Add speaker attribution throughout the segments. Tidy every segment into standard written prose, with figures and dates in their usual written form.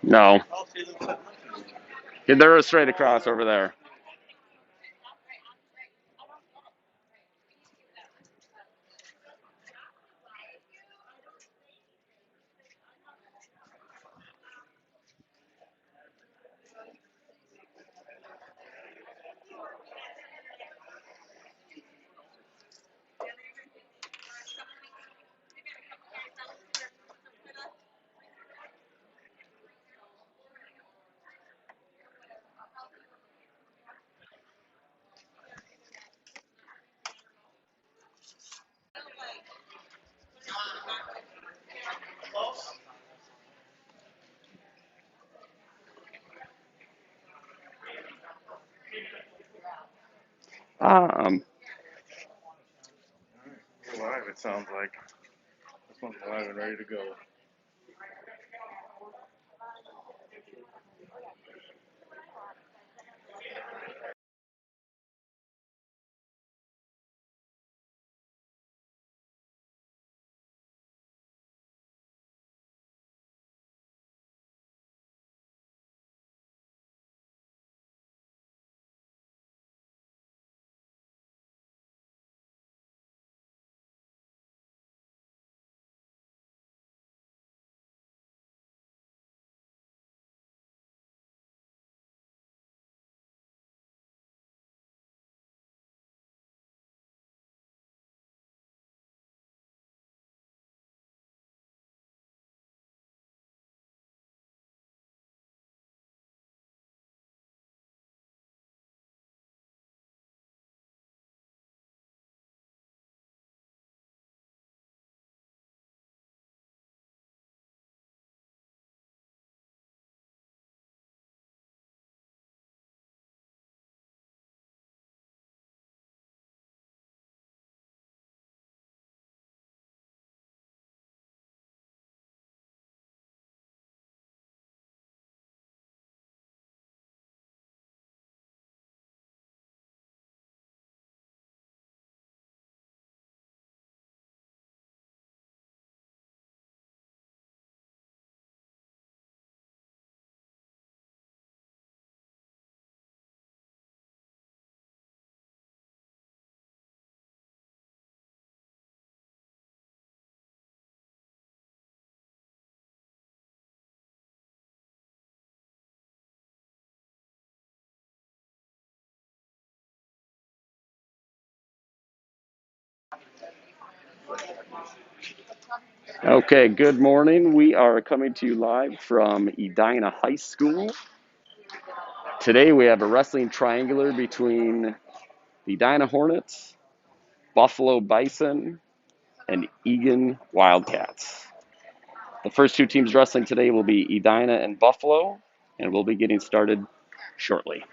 Speaker 1: No. They're straight across over there.
Speaker 2: We're live, it sounds like. This one's live and ready to go.
Speaker 1: Okay, good morning. We are coming to you live from Edina High School. Today we have a wrestling triangular between the Edina Hornets, Buffalo Bison, and Eagan Wildcats. The first two teams wrestling today will be Edina and Buffalo, and we'll be getting started shortly.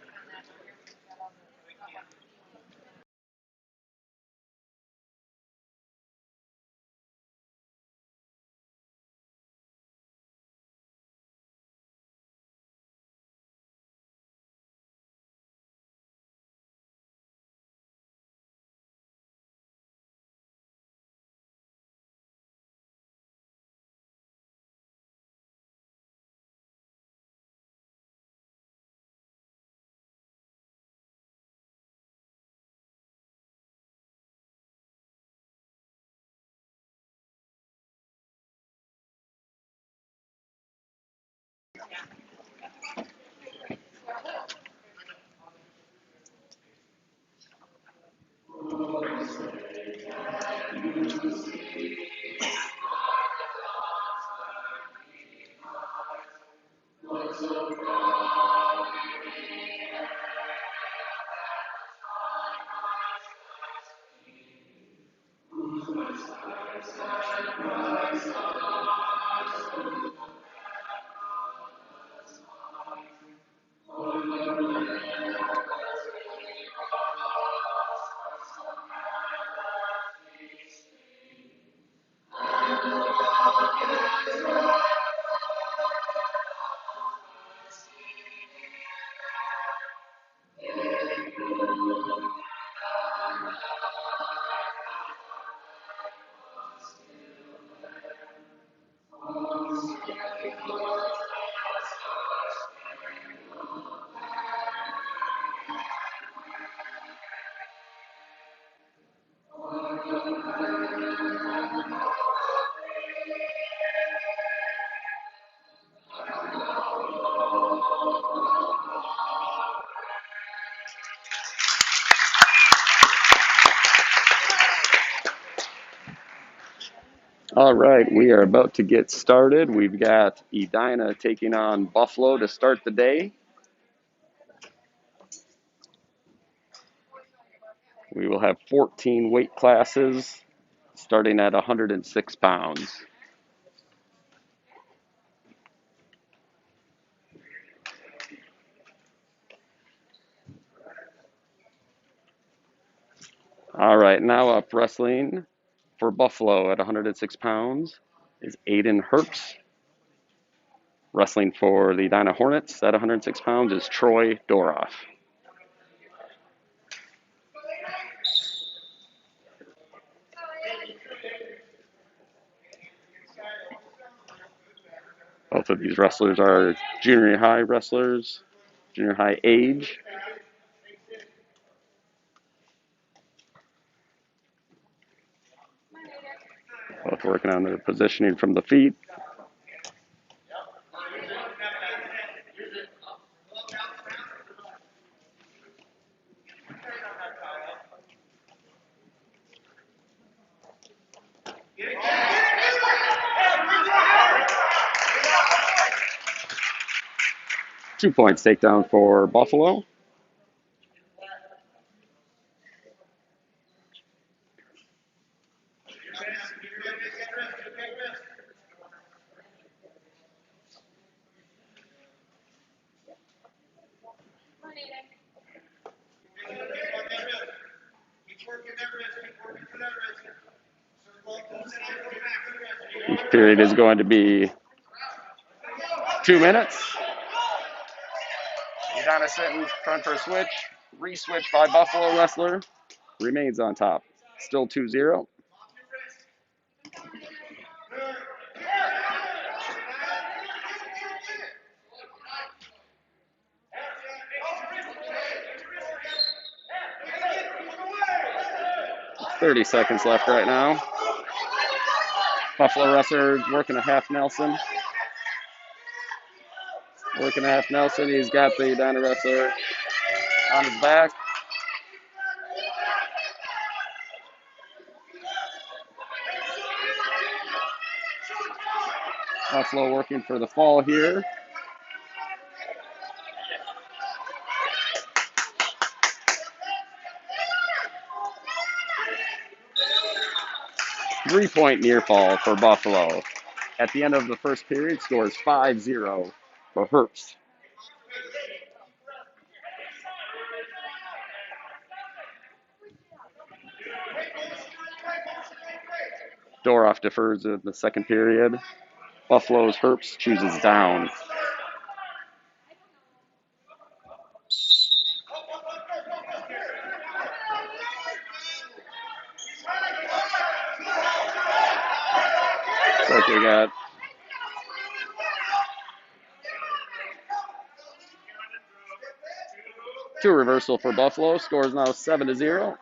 Speaker 1: All right, we are about to get started. We've got Edina taking on Buffalo to start the day. We will have 14 weight classes starting at 106 pounds. All right, now up wrestling for Buffalo at 106 pounds is Aiden Herbst. Wrestling for the Edina Hornets at 106 pounds is Troy Doroff. Both of these wrestlers are junior high wrestlers, junior high age. Both working on their positioning from the feet. 2 points takedown for Buffalo. Each period is going to be 2 minutes. Edina sitting, trying for a switch. Re-switch by Buffalo wrestler. Remains on top. Still 2-0. .30 seconds left right now. Buffalo wrestler working a half Nelson. Working a half Nelson. He's got the Edina wrestler on his back. Buffalo working for the fall here. Three-point near fall for Buffalo. At the end of the first period, scores 5-0 for Herbst. Doroff defers in the second period. Buffalo's Herbst chooses down. Looks like we got two reversal for Buffalo. Scores now 7-0.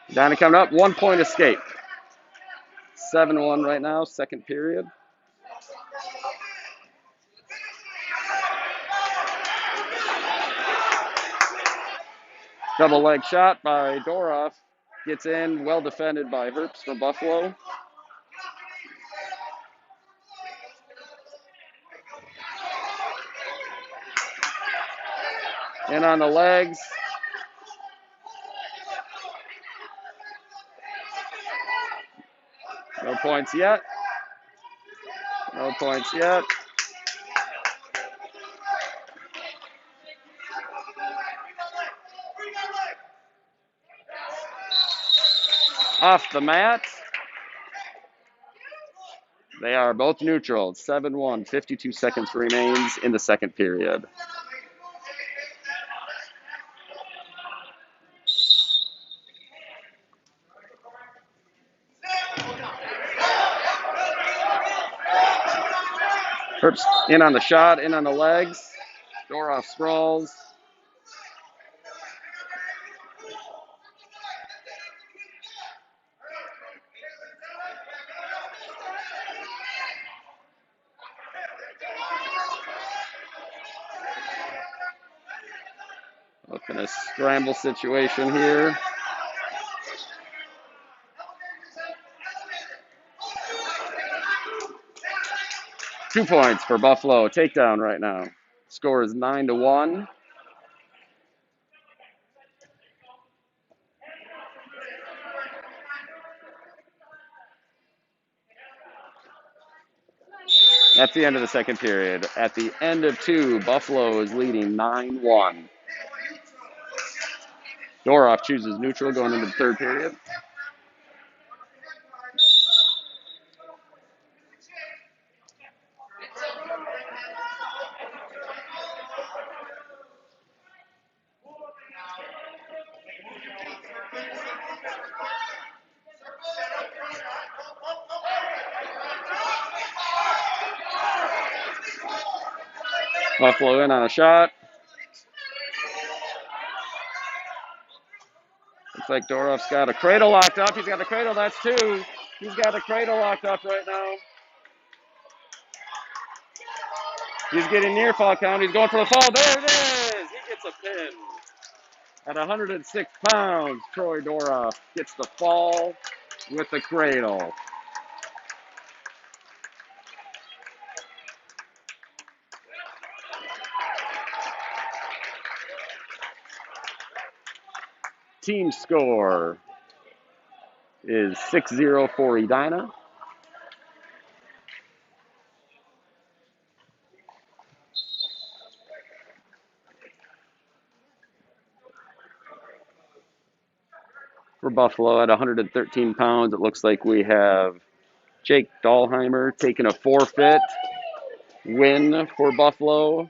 Speaker 1: Edina coming up, 1 point escape. 7-1 right now, second period. Double leg shot by Doroff. Gets in, well defended by Herbst from Buffalo. In on the legs. No points yet. No points yet. Off the mat. They are both neutral. 7-1. 52 seconds remains in the second period. Herbst in on the shot, in on the legs. Doroff sprawls. In a scramble situation here. Two points for Buffalo. Takedown right now. Score is 9-1. That's the end of the second period. At the end of two, Buffalo is leading 9-1. Doroff chooses neutral going into the third period. Buffalo in on a shot. Looks like Doroff's got a cradle locked up. He's got the cradle. That's two. He's got the cradle locked up right now. He's getting near fall count. He's going for the fall. There it is. He gets a pin. At 106 pounds, Troy Doroff gets the fall with the cradle. Team score is 6-0 for Edina. For Buffalo at 113 pounds, it looks like we have Jake Dahlheimer taking a forfeit win for Buffalo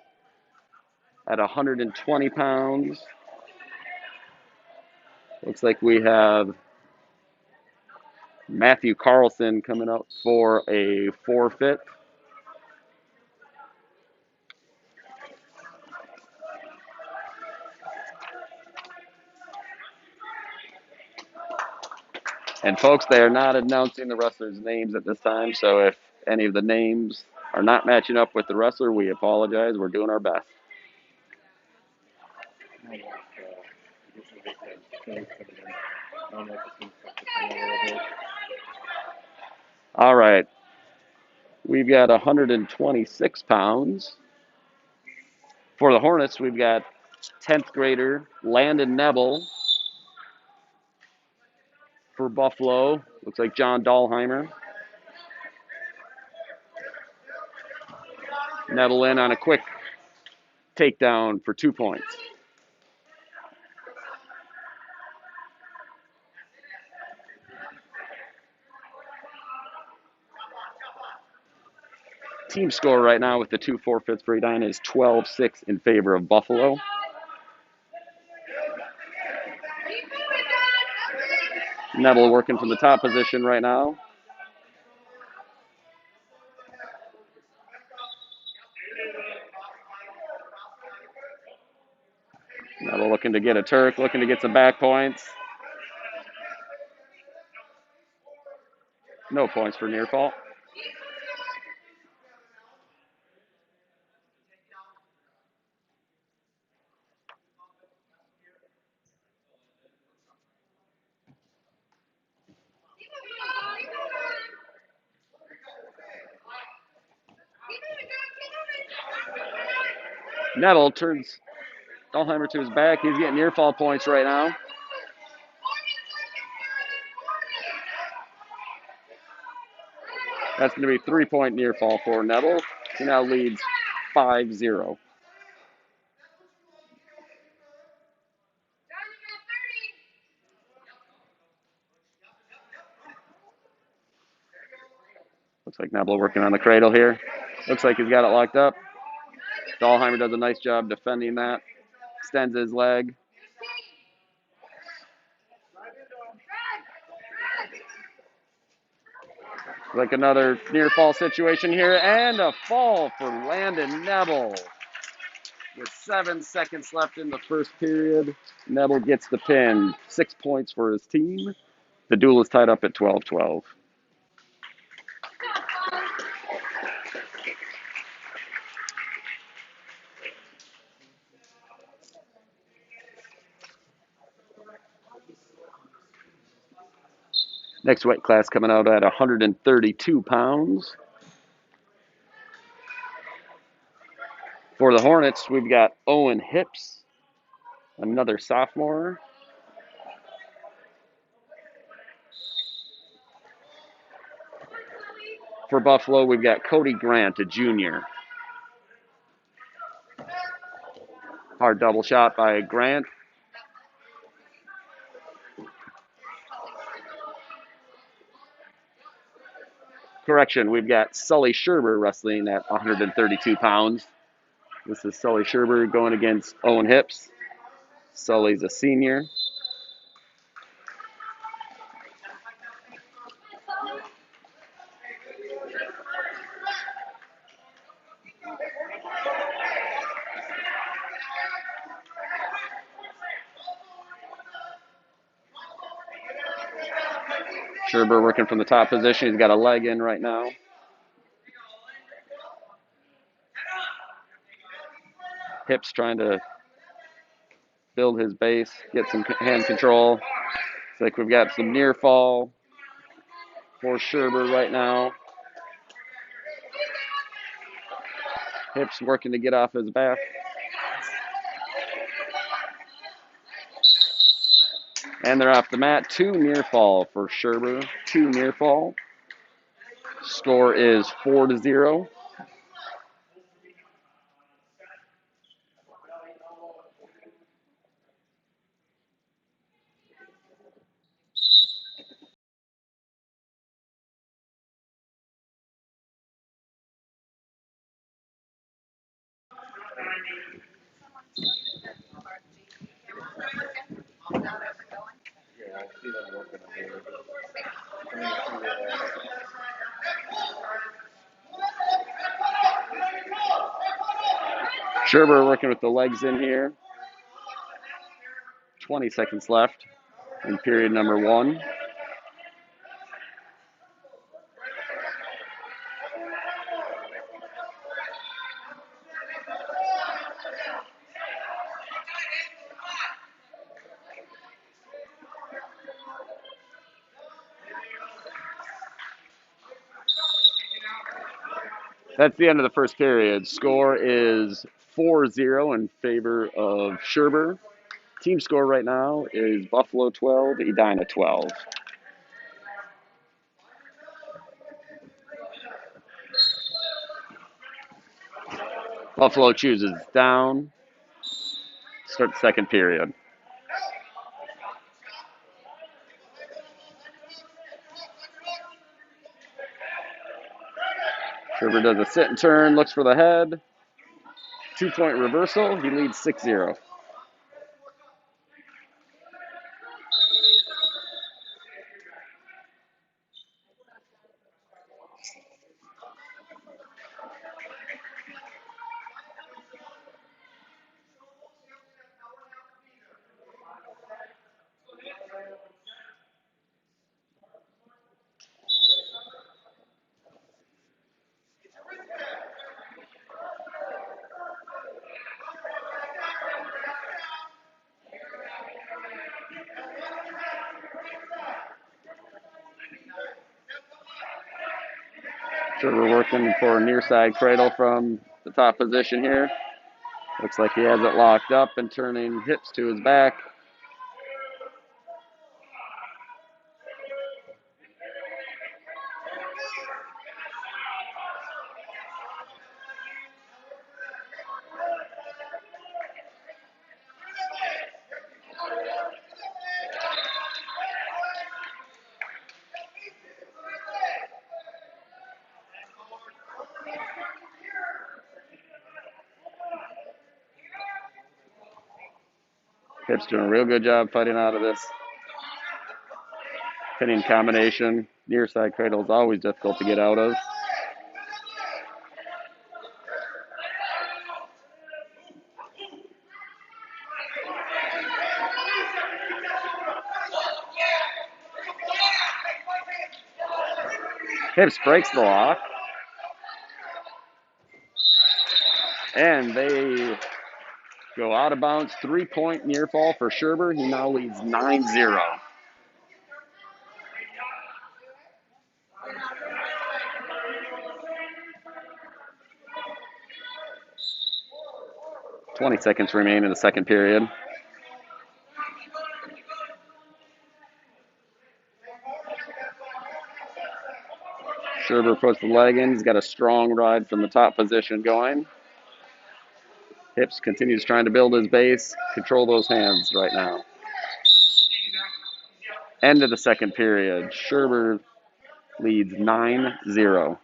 Speaker 1: at 120 pounds. Looks like we have Matthew Carlson coming up for a forfeit. And folks, they are not announcing the wrestlers' names at this time, so if any of the names are not matching up with the wrestler, we apologize. We're doing our best. All right. We've got 126 pounds. For the Hornets, we've got 10th grader Landon Nebel. For Buffalo, looks like John Dahlheimer. Nebel in on a quick takedown for 2 points. Team score right now with the two forfeits for Edina is 12-6 in favor of Buffalo. Nebel working from the top position right now. Nebel looking to get a Turk, looking to get some back points. No points for near fall. Nebel turns Dahlheimer to his back. He's getting near fall points right now. That's going to be 3-point near fall for Nebel. He now leads 5-0. Looks like Nebel working on the cradle here. Looks like he's got it locked up. Dahlheimer does a nice job defending that. Extends his leg. Like another near fall situation here. And a fall for Landon Nebel. With 7 seconds left in the first period, Nebel gets the pin. 6 points for his team. The duel is tied up at 12-12. Next weight class coming out at 132 pounds. For the Hornets, we've got Owen Hips, another sophomore. For Buffalo, we've got Cody Grant, a junior. Hard double shot by Grant. Correction, we've got Sully Sherber wrestling at 132 pounds. This is Sully Sherber going against Owen Hips. Sully's a senior. Sherber working from the top position. He's got a leg in right now. Hips trying to build his base, get some hand control. It's like we've got some near fall for Sherber right now. Hips working to get off his back. And they're off the mat. 2 near fall for Sherber. 2 near fall. Score is 4-0. Sherber working with the legs in here. 20 seconds left in period number 1. That's the end of the first period. Score is 4-0 in favor of Sherber. Team score right now is Buffalo 12, Edina 12. Buffalo chooses down. Start the second period. Sherber does a sit and turn, looks for the head. 2-point reversal. He leads 6-0. Sherber working for a near side cradle from the top position here. Looks like he has it locked up and turning hips to his back. Hips doing a real good job fighting out of this pinning combination. Near side cradle is always difficult to get out of. Hips breaks the lock. And they go out of bounds. 3-point near fall for Sherber. He now leads 9-0. 20 seconds remain in the second period. Scherber puts the leg in. He's got a strong ride from the top position going. Hips continues trying to build his base. Control those hands right now. End of the second period. Scherber leads 9-0.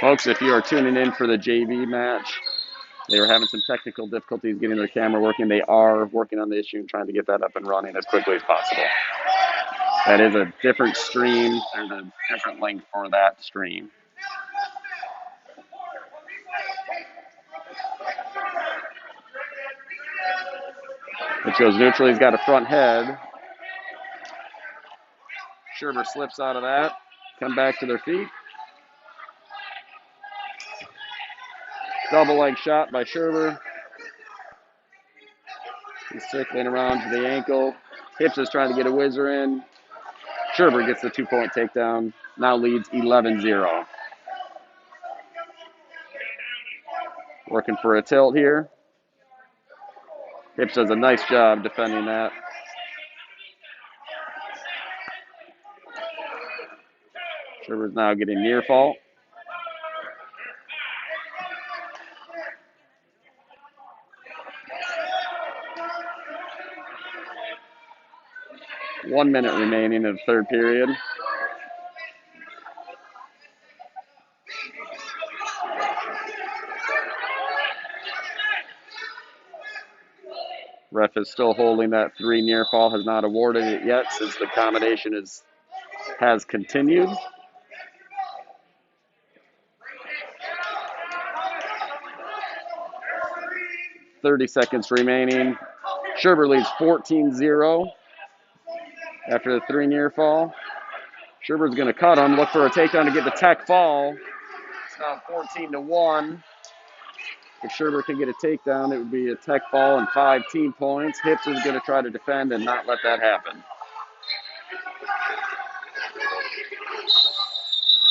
Speaker 1: Folks, if you are tuning in for the JV match, they were having some technical difficulties getting their camera working. They are working on the issue and trying to get that up and running as quickly as possible. That is a different stream. There's a different link for that stream. It goes neutral. He's got a front head. Scherber slips out of that. Come back to their feet. Double leg shot by Scherber. He's circling around to the ankle. Hips is trying to get a whizzer in. Scherber gets the 2-point takedown. Now leads 11-0. Working for a tilt here. Hips does a nice job defending that. Scherber's now getting near fall. One minute remaining in the third period. Ref is still holding that 3 near fall, has not awarded it yet since the accommodation has continued. .30 seconds remaining. Scherber leads 14-0 after the 3 near fall. Scherber's going to cut him, look for a takedown to get the tech fall. It's now 14-1. If Scherber can get a takedown, it would be a tech fall and 5 team points. Hips is going to try to defend and not let that happen.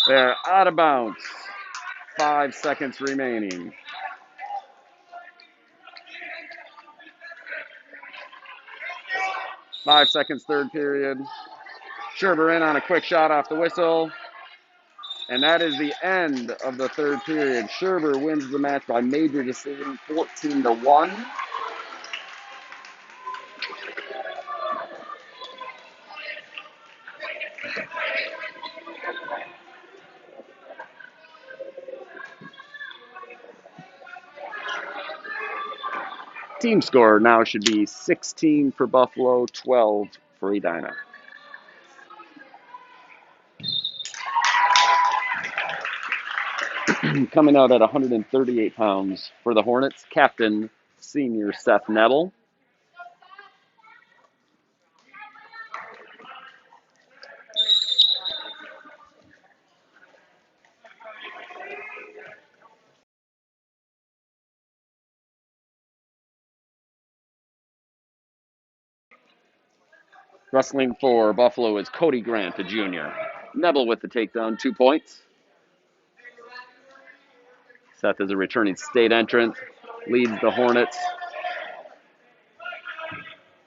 Speaker 1: They're out of bounds. 5 seconds remaining. Five seconds, third period. Scherber in on a quick shot off the whistle. And that is the end of the third period. Scherber wins the match by major decision, 14-1. Team score now should be 16 for Buffalo, 12 for Edina. Coming out at 138 pounds for the Hornets, Captain Senior Seth Nettle. Wrestling for Buffalo is Cody Grant, the junior. Nebel with the takedown, 2 points. Seth is a returning state entrant, leads the Hornets.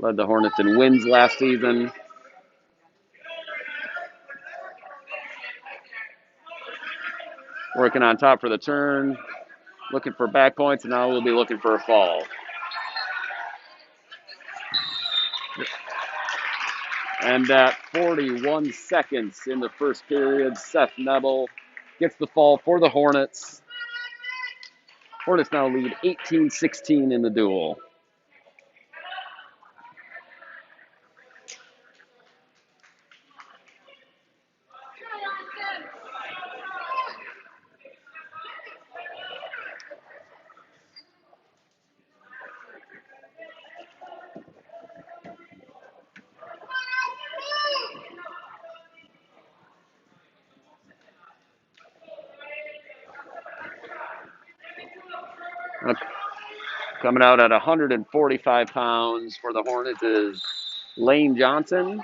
Speaker 1: Led the Hornets in wins last season. Working on top for the turn. Looking for back points, and now we'll be looking for a fall. And at 41 seconds in the first period, Seth Nebel gets the fall for the Hornets. Hornets now lead 18-16 in the duel. Coming out at 145 pounds for the Hornets is Lane Johnson.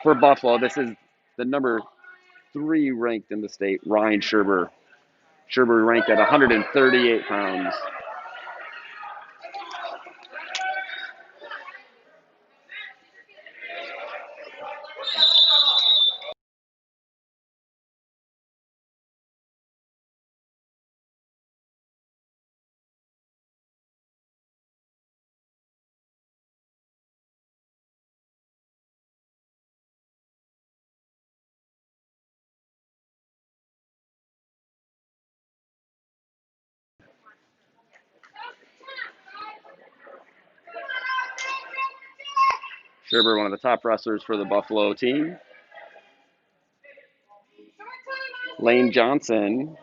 Speaker 1: For Buffalo, this is the number 3 ranked in the state, Ryan Scherber. Scherber ranked at 138 pounds. Scherber, one of the top wrestlers for the Buffalo team. Lane Johnson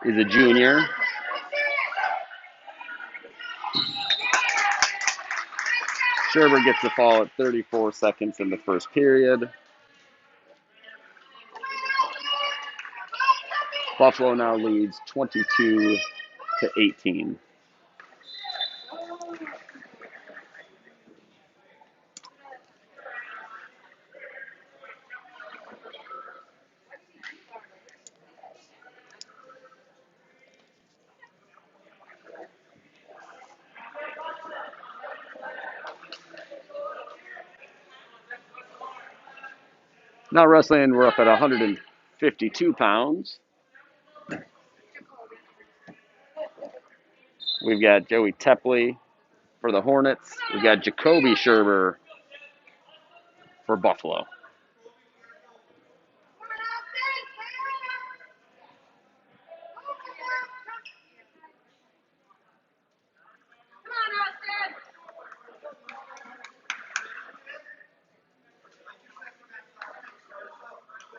Speaker 1: is a junior. Scherber gets the fall at 34 seconds in the first period. Buffalo now leads 22-18. Now wrestling, we're up at 152 pounds. We've got Joey Tepley for the Hornets. We've got Jacoby Scherber for Buffalo.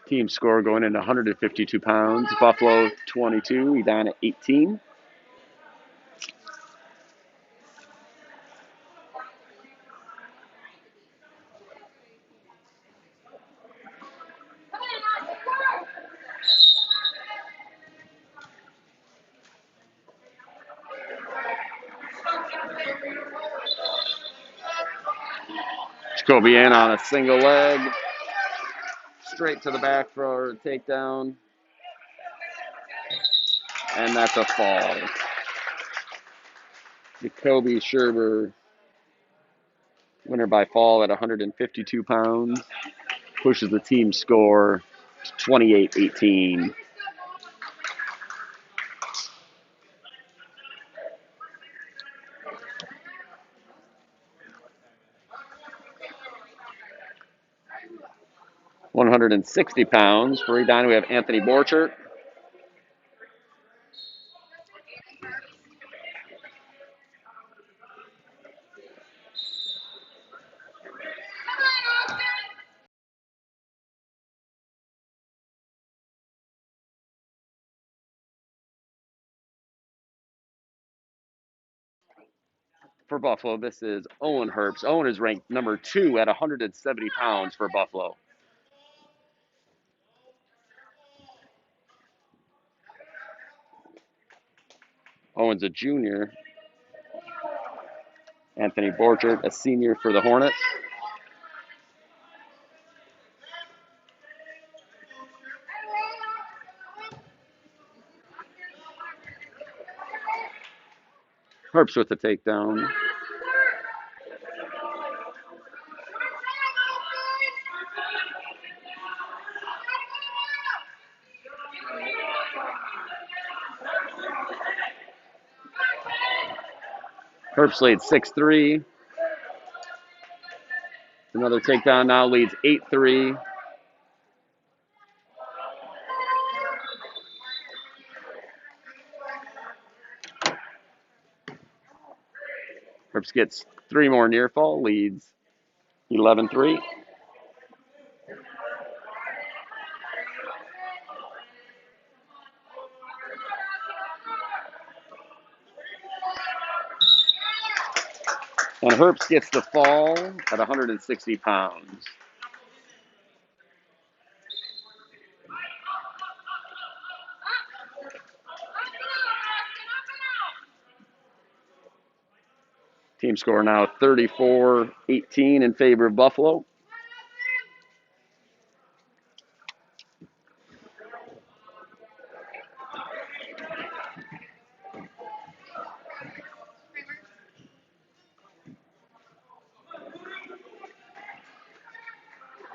Speaker 1: Team score going into 152 pounds. Buffalo 22, Edina 18. Jacoby in on a single leg. Straight to the back for a takedown. And that's a fall. Jacoby Scherber, winner by fall at 152 pounds, pushes the team score to 28-18. £160 for Edina. We have Anthony Borchert. For Buffalo, this is Owen Herbst. Owen is ranked number 2 at 170 pounds for Buffalo. Owen's a junior. Anthony Borchert, a senior for the Hornets. Herbst with the takedown. Herbst leads 6-3. Another takedown now leads 8-3. Herbst gets 3 more near fall, leads 11-3. And Herbst gets the fall at 160 pounds. Team score now 34-18 in favor of Buffalo.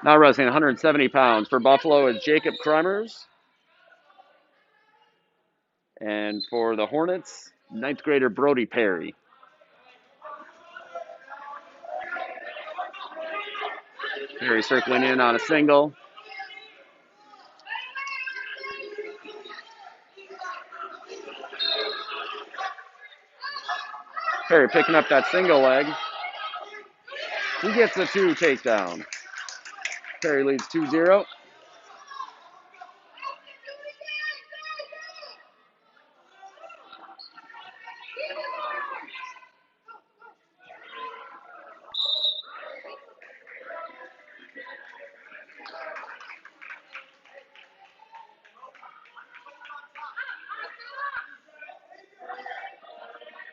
Speaker 1: Now wrestling 170 pounds for Buffalo is Jacob Kremers. And for the Hornets, ninth grader Brody Perry. Perry circling in on a single. Perry picking up that single leg. He gets a 2 takedown. Perry leads 2-0.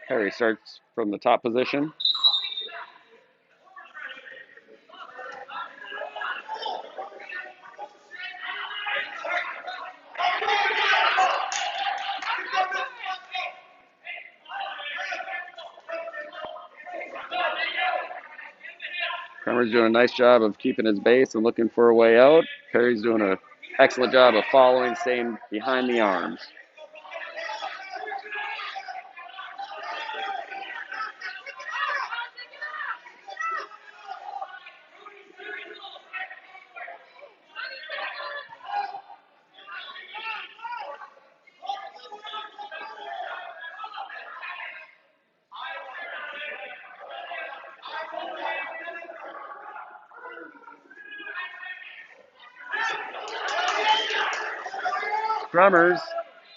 Speaker 1: Perry starts from the top position. Kremers doing a nice job of keeping his base and looking for a way out. Perry's doing an excellent job of following, staying behind the arms. Kremers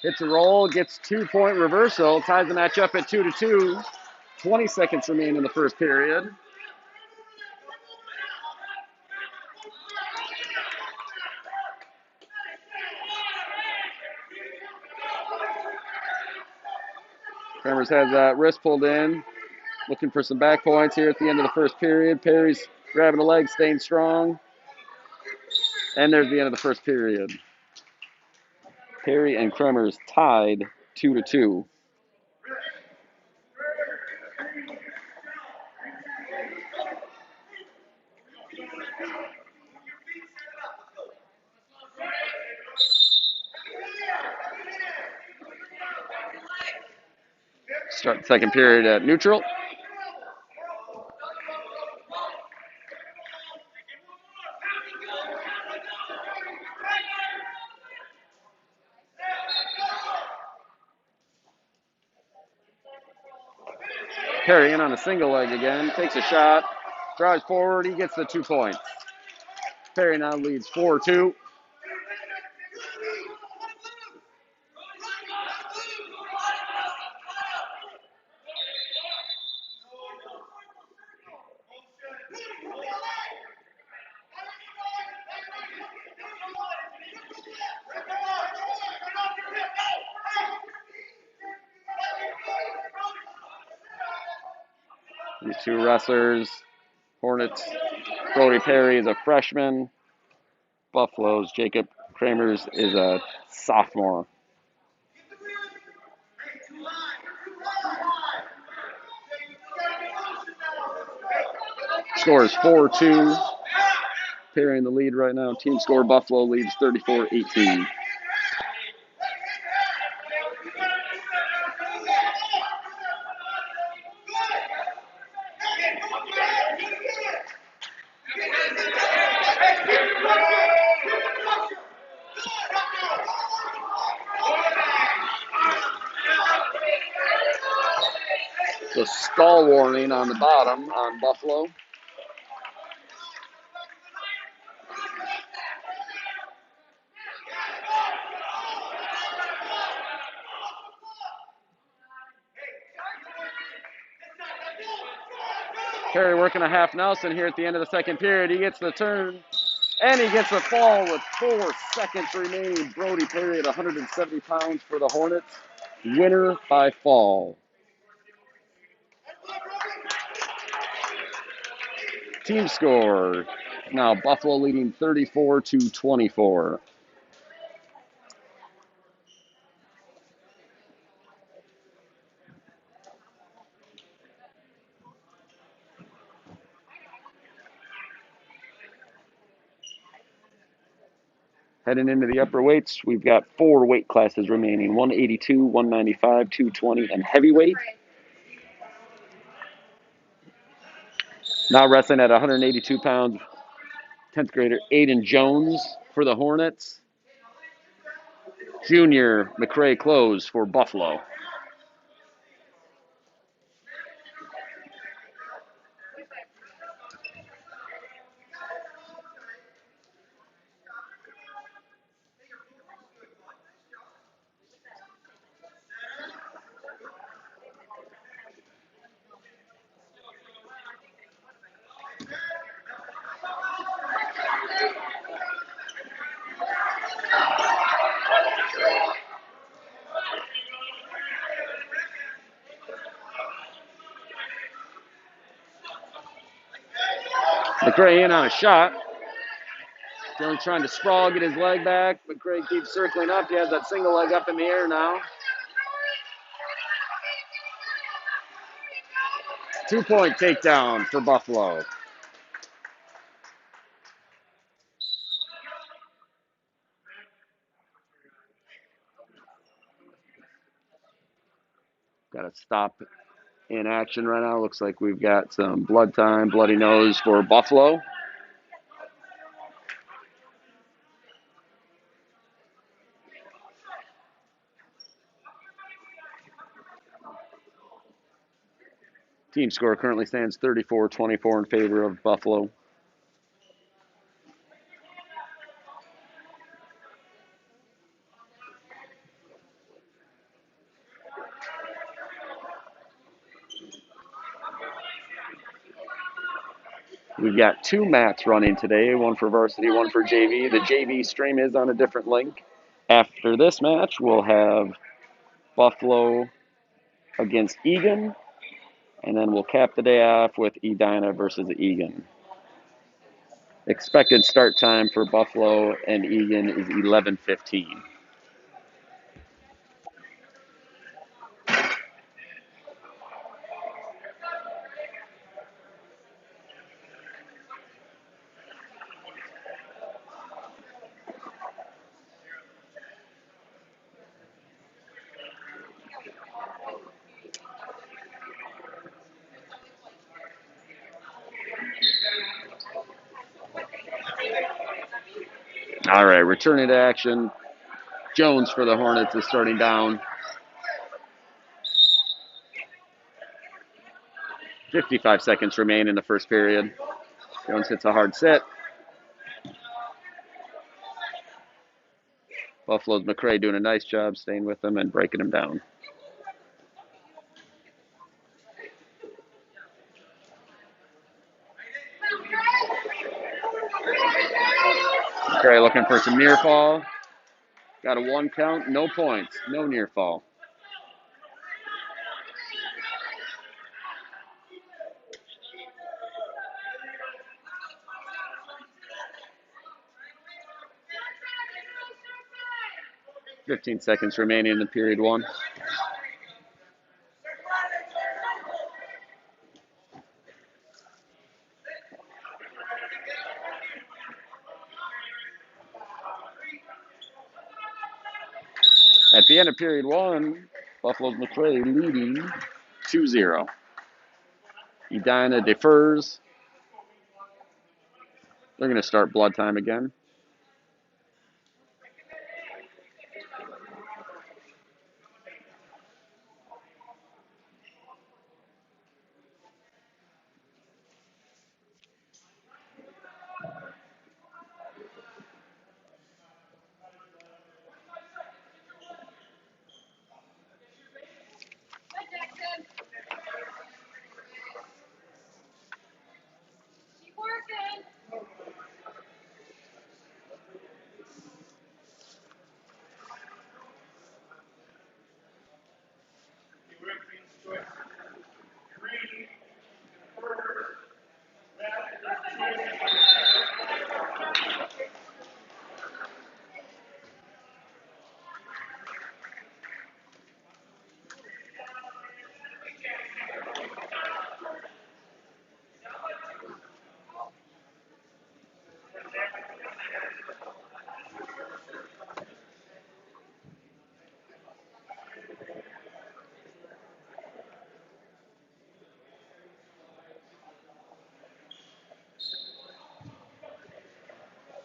Speaker 1: hits a roll, gets 2-point reversal, ties the match up at 2-2. 20 seconds remain in the first period. Kremers has that wrist pulled in, looking for some back points here at the end of the first period. Perry's grabbing a leg, staying strong. And there's the end of the first period. Perry and Kremers tied 2-2. Start the second period at neutral. Perry in on a single leg again, takes a shot, drives forward, he gets the 2 points. Perry now leads 4-2. These two wrestlers, Hornets, Brody Perry is a freshman. Buffalo's Jacob Kremers is a sophomore. Score is 4-2. Perry in the lead right now. Team score, Buffalo leads 34-18. The stall warning on the bottom on Buffalo. Perry working a half Nelson here at the end of the second period. He gets the turn, and he gets a fall with 4 seconds remaining. Brody Perry at 170 pounds for the Hornets. Winner by fall. Team score, now Buffalo leading 34-24. Heading into the upper weights, we've got 4 weight classes remaining: 182, 195, 220, and heavyweight. Now wrestling at 182 pounds, 10th grader Aiden Jones for the Hornets. Junior McCray Close for Buffalo. McCray in on a shot. Jones trying to sprawl, get his leg back. McCray keeps circling up. He has that single leg up in the air now. 2-point takedown for Buffalo. Got to stop in action right now. Looks like we've got some blood time, bloody nose for Buffalo. Team score currently stands 34-24 in favor of Buffalo. We've got 2 mats running today, one for varsity, one for JV. The JV stream is on a different link. After this match, we'll have Buffalo against Eagan, and then we'll cap the day off with Edina versus Eagan. Expected start time for Buffalo and Eagan is 11:15. All right, returning to action. Jones for the Hornets is starting down. 55 seconds remain in the first period. Jones hits a hard set. Buffalo's McCray doing a nice job staying with him and breaking him down. McCray looking for some near fall. Got a 1 count, no points, no near fall. Fifteen seconds remaining in the period 1. At the end of period 1, Buffalo's McCray leading 2-0. Edina defers. They're going to start blood time again.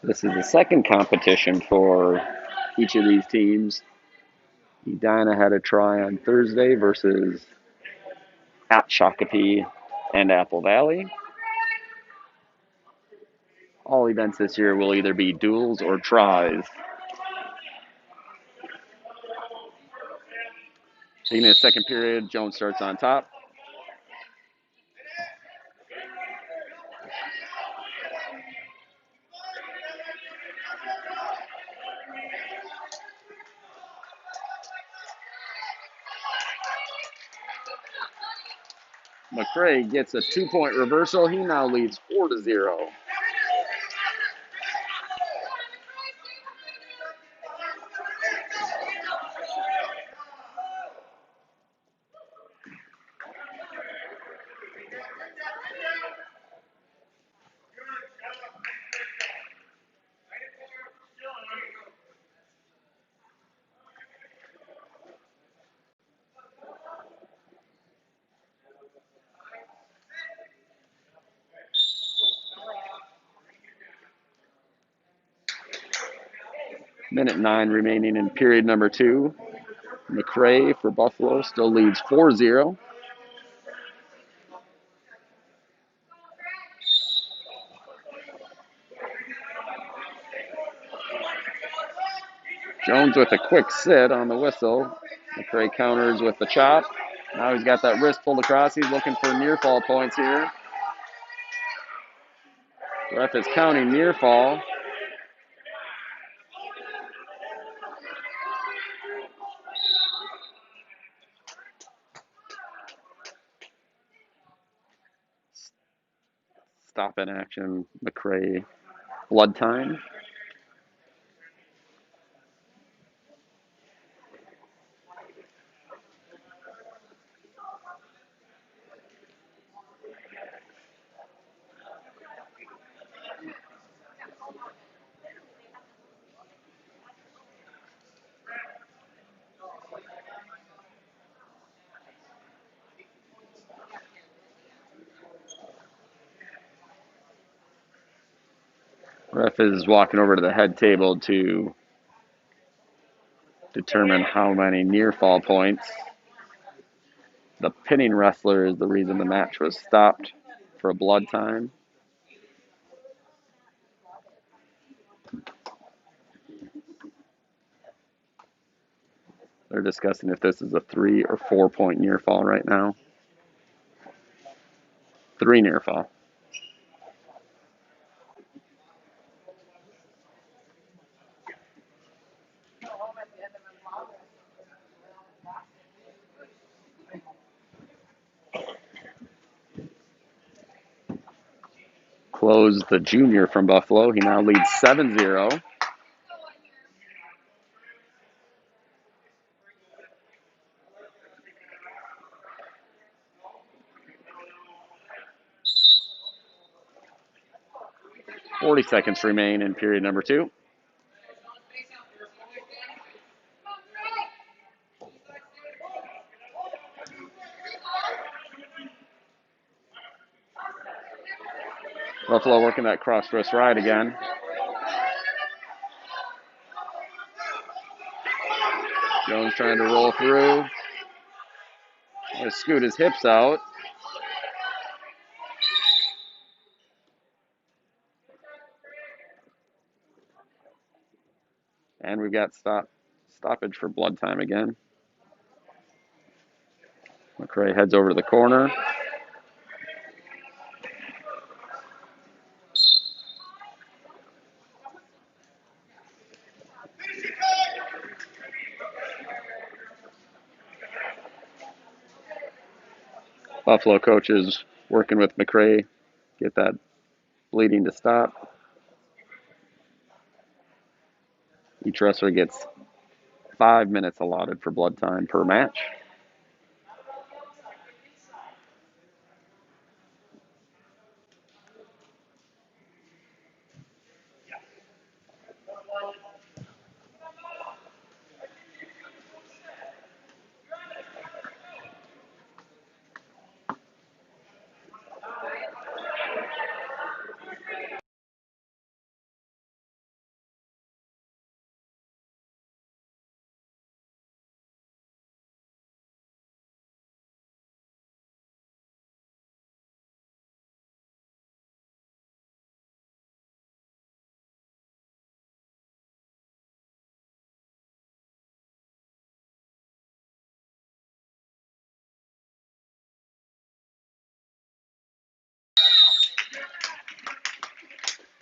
Speaker 1: This is the second competition for each of these teams. Edina had a try on Thursday versus at Shakopee and Apple Valley. All events this year will either be duels or tries. Beginning of the second period, Jones starts on top. McCray gets a 2-point reversal. He now leads 4-0. Minute 9 remaining in period number 2. McCray for Buffalo still leads 4-0. Jones with a quick sit on the whistle. McCray counters with the chop. Now he's got that wrist pulled across. He's looking for near fall points here. Ref is counting near fall. Stop in action, McCray. Blood time. Ref is walking over to the head table to determine how many near fall points. The pinning wrestler is the reason the match was stopped for a blood time. They're discussing if this is a 3 or 4 point near fall right now. 3 near fall. Close the junior from Buffalo. He now leads 7-0. .40 remain in period number 2. Buffalo working that cross wrist ride again. Jones trying to roll through. Going to scoot his hips out. And we've got stoppage for blood time again. McCray heads over to the corner. Buffalo coaches working with McCray, get that bleeding to stop. Each wrestler gets 5 minutes allotted for blood time per match.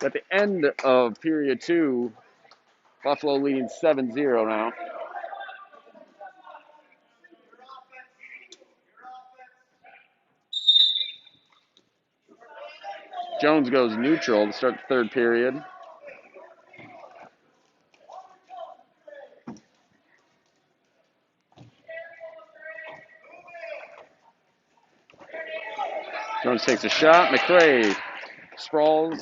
Speaker 1: At the end of period 2, Buffalo leading 7-0 now. Jones goes neutral to start the third period. Jones takes a shot. McCray sprawls,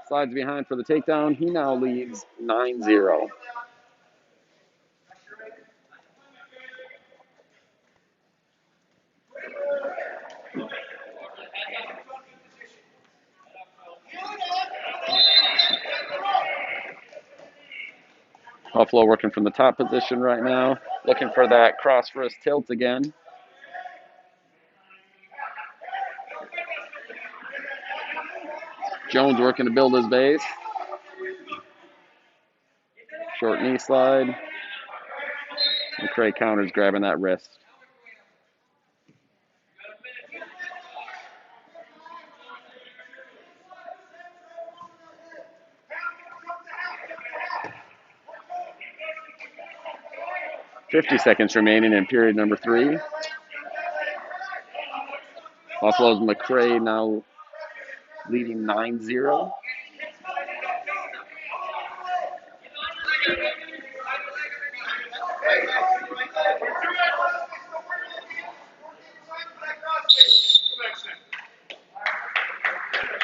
Speaker 1: slides behind for the takedown. He now leads 9-0. Buffalo working from the top position right now, looking for that cross wrist tilt again. Jones working to build his base. Short knee slide. McCray counters, grabbing that wrist. $50 remaining in period number 3. Buffalo's McCray now leading 9-0.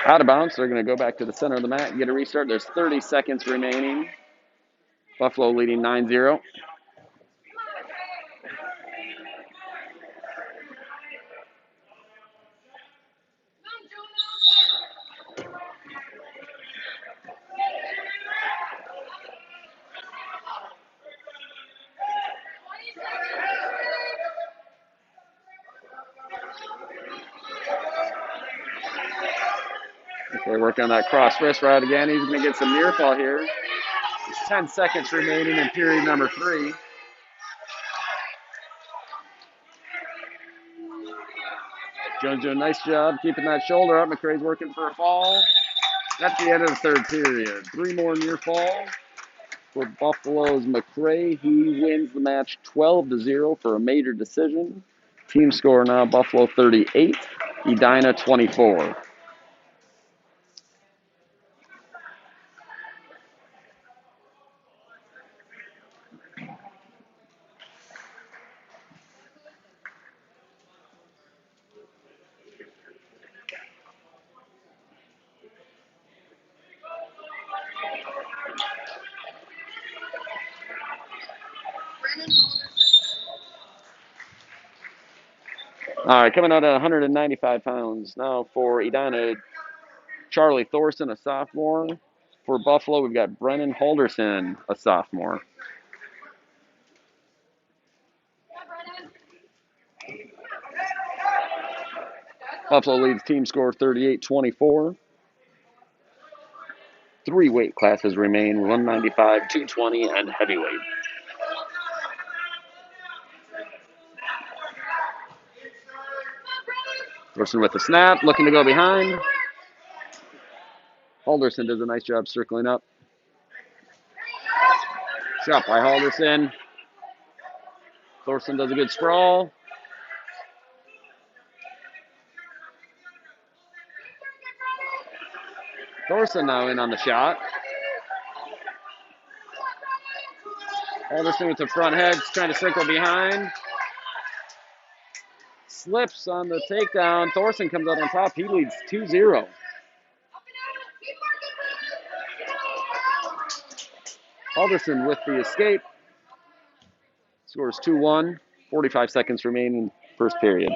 Speaker 1: Out of bounds, they're going to go back to the center of the mat and get a restart. There's 30 seconds remaining. Buffalo leading 9-0. Okay, working on that cross wrist right again. He's going to get some near fall here. There's 10 seconds remaining in period number 3. Jones doing a nice job keeping that shoulder up. McCray's working for a fall. That's the end of the third period. 3 more near falls for Buffalo's McCray. He wins the match 12-0 for a major decision. Team score now, Buffalo 38, Edina 24. All right, coming out at 195 pounds now for Edina, Charlie Thorson, a sophomore. For Buffalo, we've got Brennan Halderson, a sophomore. Buffalo leads team score 38-24. 3 weight classes remain, 195, 220, and heavyweight. Thorson with the snap, looking to go behind. Halderson does a nice job circling up. Shot by Halderson. Thorson does a good sprawl. Thorson now in on the shot. Halderson with the front head, trying to circle behind. Slips on the takedown. Thorson comes out on top. He leads 2-0. Halderson with the escape. Scores 2-1. 45 seconds remaining first period.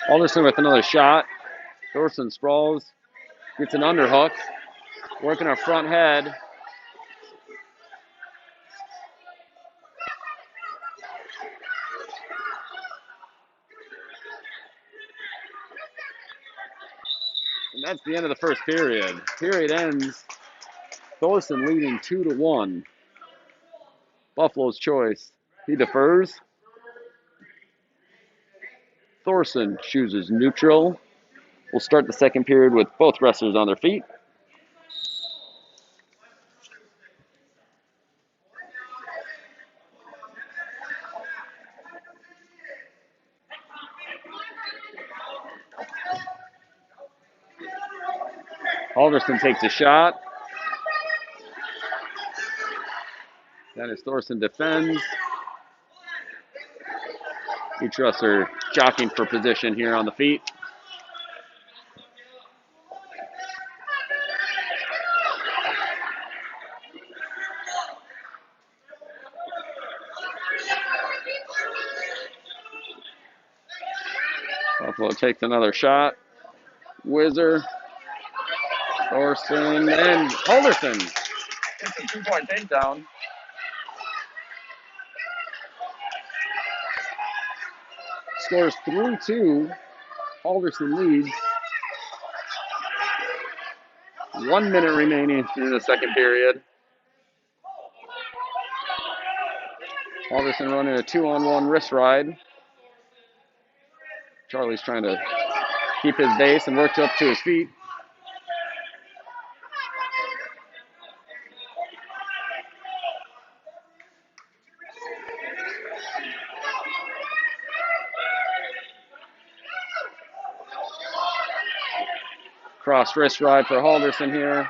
Speaker 1: Halderson with another shot. Thorson sprawls. Gets an underhook. Working a front head. And that's the end of the first period. Period ends. Thorson leading 2-1. Buffalo's choice. He defers. Thorson chooses neutral. We'll start the second period with both wrestlers on their feet. Halverson takes a shot. Dennis Thorson defends. Each wrestler jockeying for position here on the feet. Buffalo takes another shot. Whizzer, Thorson, and Halverson. It's a 2-point takedown. Scores 3-2. Halverson leads. 1 minute remaining in the second period. Halverson running a 2-on-1 wrist ride. Charlie's trying to keep his base and works up to his feet. Cross wrist ride for Halverson here.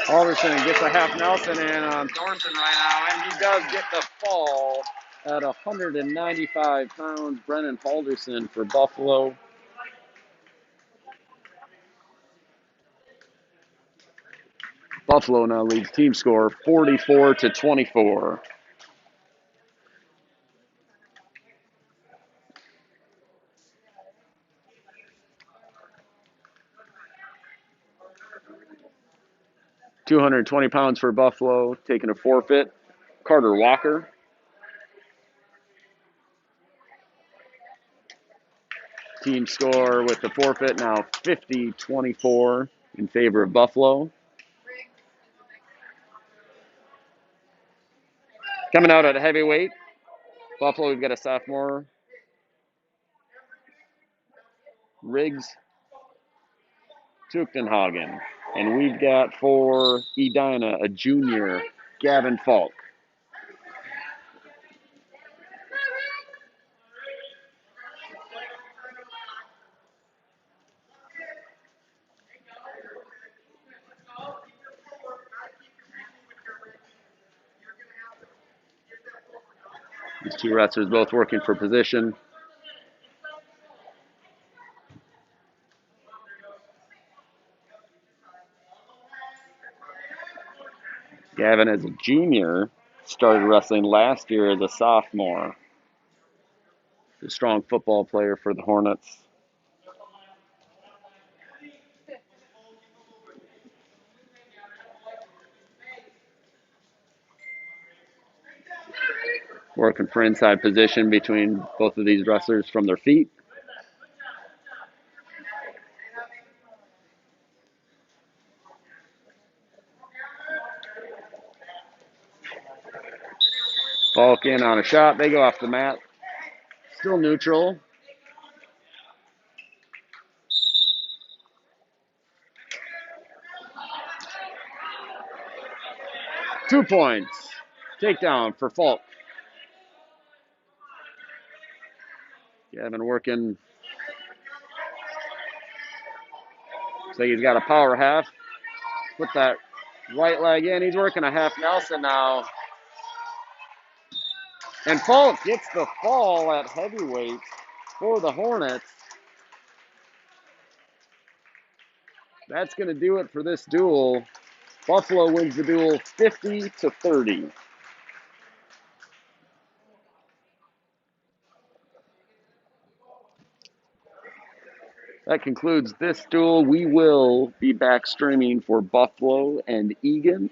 Speaker 1: Halverson gets a half Nelson in on Thorson right now, and he does get the fall at 195 pounds. Brennan Halverson for Buffalo. Buffalo now leads team score 44-24. £220 for Buffalo, taking a forfeit. Carter Walker. Team score with the forfeit now 50-24 in favor of Buffalo. Coming out at heavyweight, Buffalo, we've got a sophomore, Riggs Tuchtenhagen. And we've got for Edina a junior, Gavin Falk. These two wrestlers both working for position. Gavin, as a junior, started wrestling last year as a sophomore. A strong football player for the Hornets. Working for inside position between both of these wrestlers from their feet. Falk in on a shot. They go off the mat. Still neutral. .2 points. Takedown for Falk. Gavin working. So he's got a power half. Put that right leg in. He's working a half Nelson now. And Falk gets the fall at heavyweight for the Hornets. That's going to do it for this duel. Buffalo wins the duel 50-30. That concludes this duel. We will be back streaming for Buffalo and Eagan.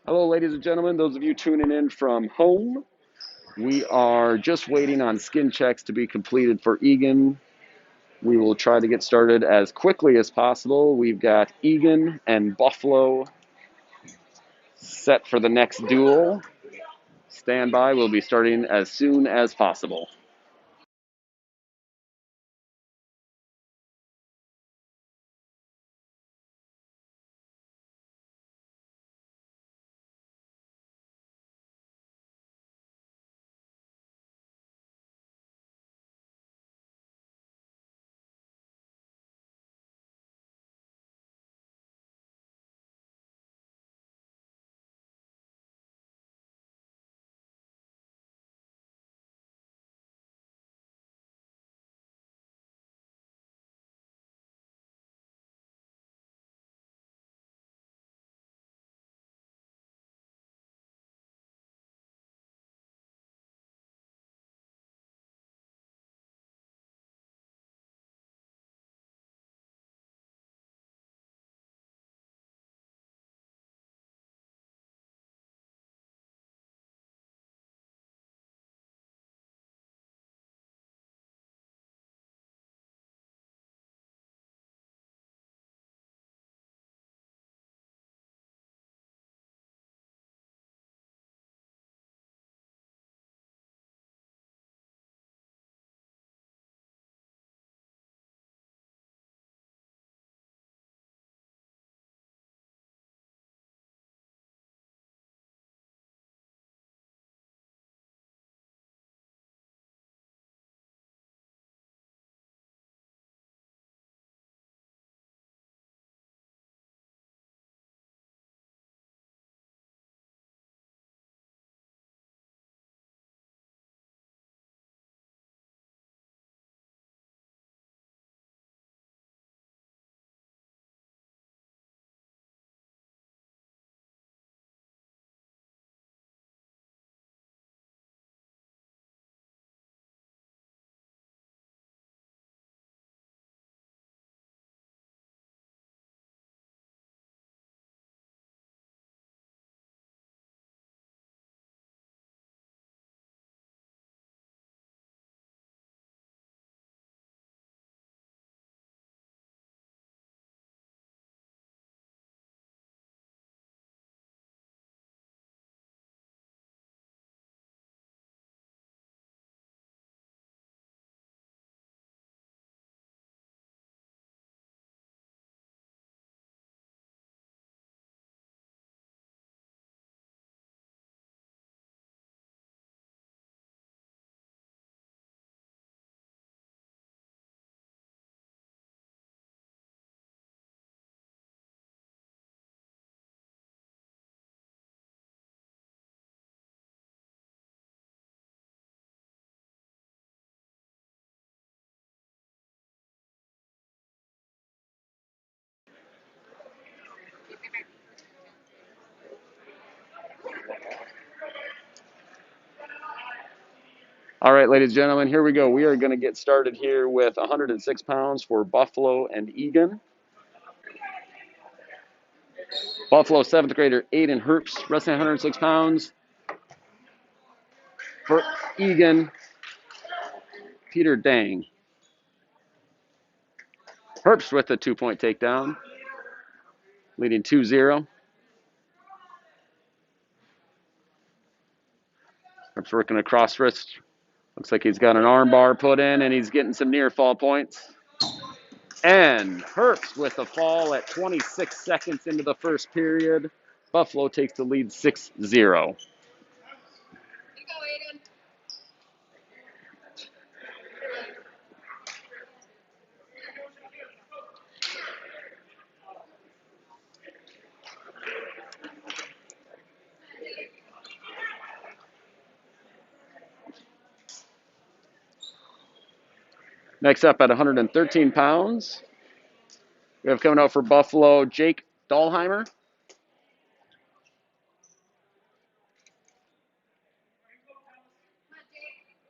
Speaker 1: Hello, ladies and gentlemen, those of you tuning in from home. We are just waiting on skin checks to be completed for Eagan. We will try to get started as quickly as possible. We've got Eagan and Buffalo set for the next duel. Stand by, we'll be starting as soon as possible. All right, ladies and gentlemen, here we go. We are going to get started here with 106 pounds for Buffalo and Eagan. Buffalo 7th grader Aiden Herbst, wrestling 106 pounds. For Eagan, Peter Dang. Herbst with a 2-point takedown, leading 2-0. Herbst working a cross wrist Looks like he's got an arm bar put in, and he's getting some near fall points. And Herbst with a fall at 26 seconds into the first period. Buffalo takes the lead 6-0. Next up at 113 pounds, we have coming out for Buffalo, Jake Dahlheimer.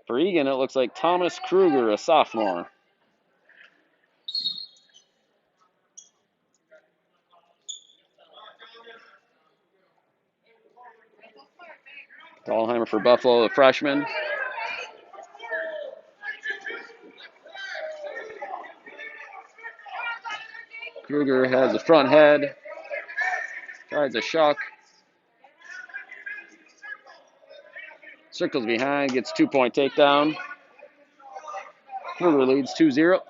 Speaker 1: For Eagan, it looks like Thomas Kruger, a sophomore. Dahlheimer for Buffalo, the freshman. Kruger has a front head, tries a shuck. Circles behind, gets 2-point takedown. Kruger leads 2-0.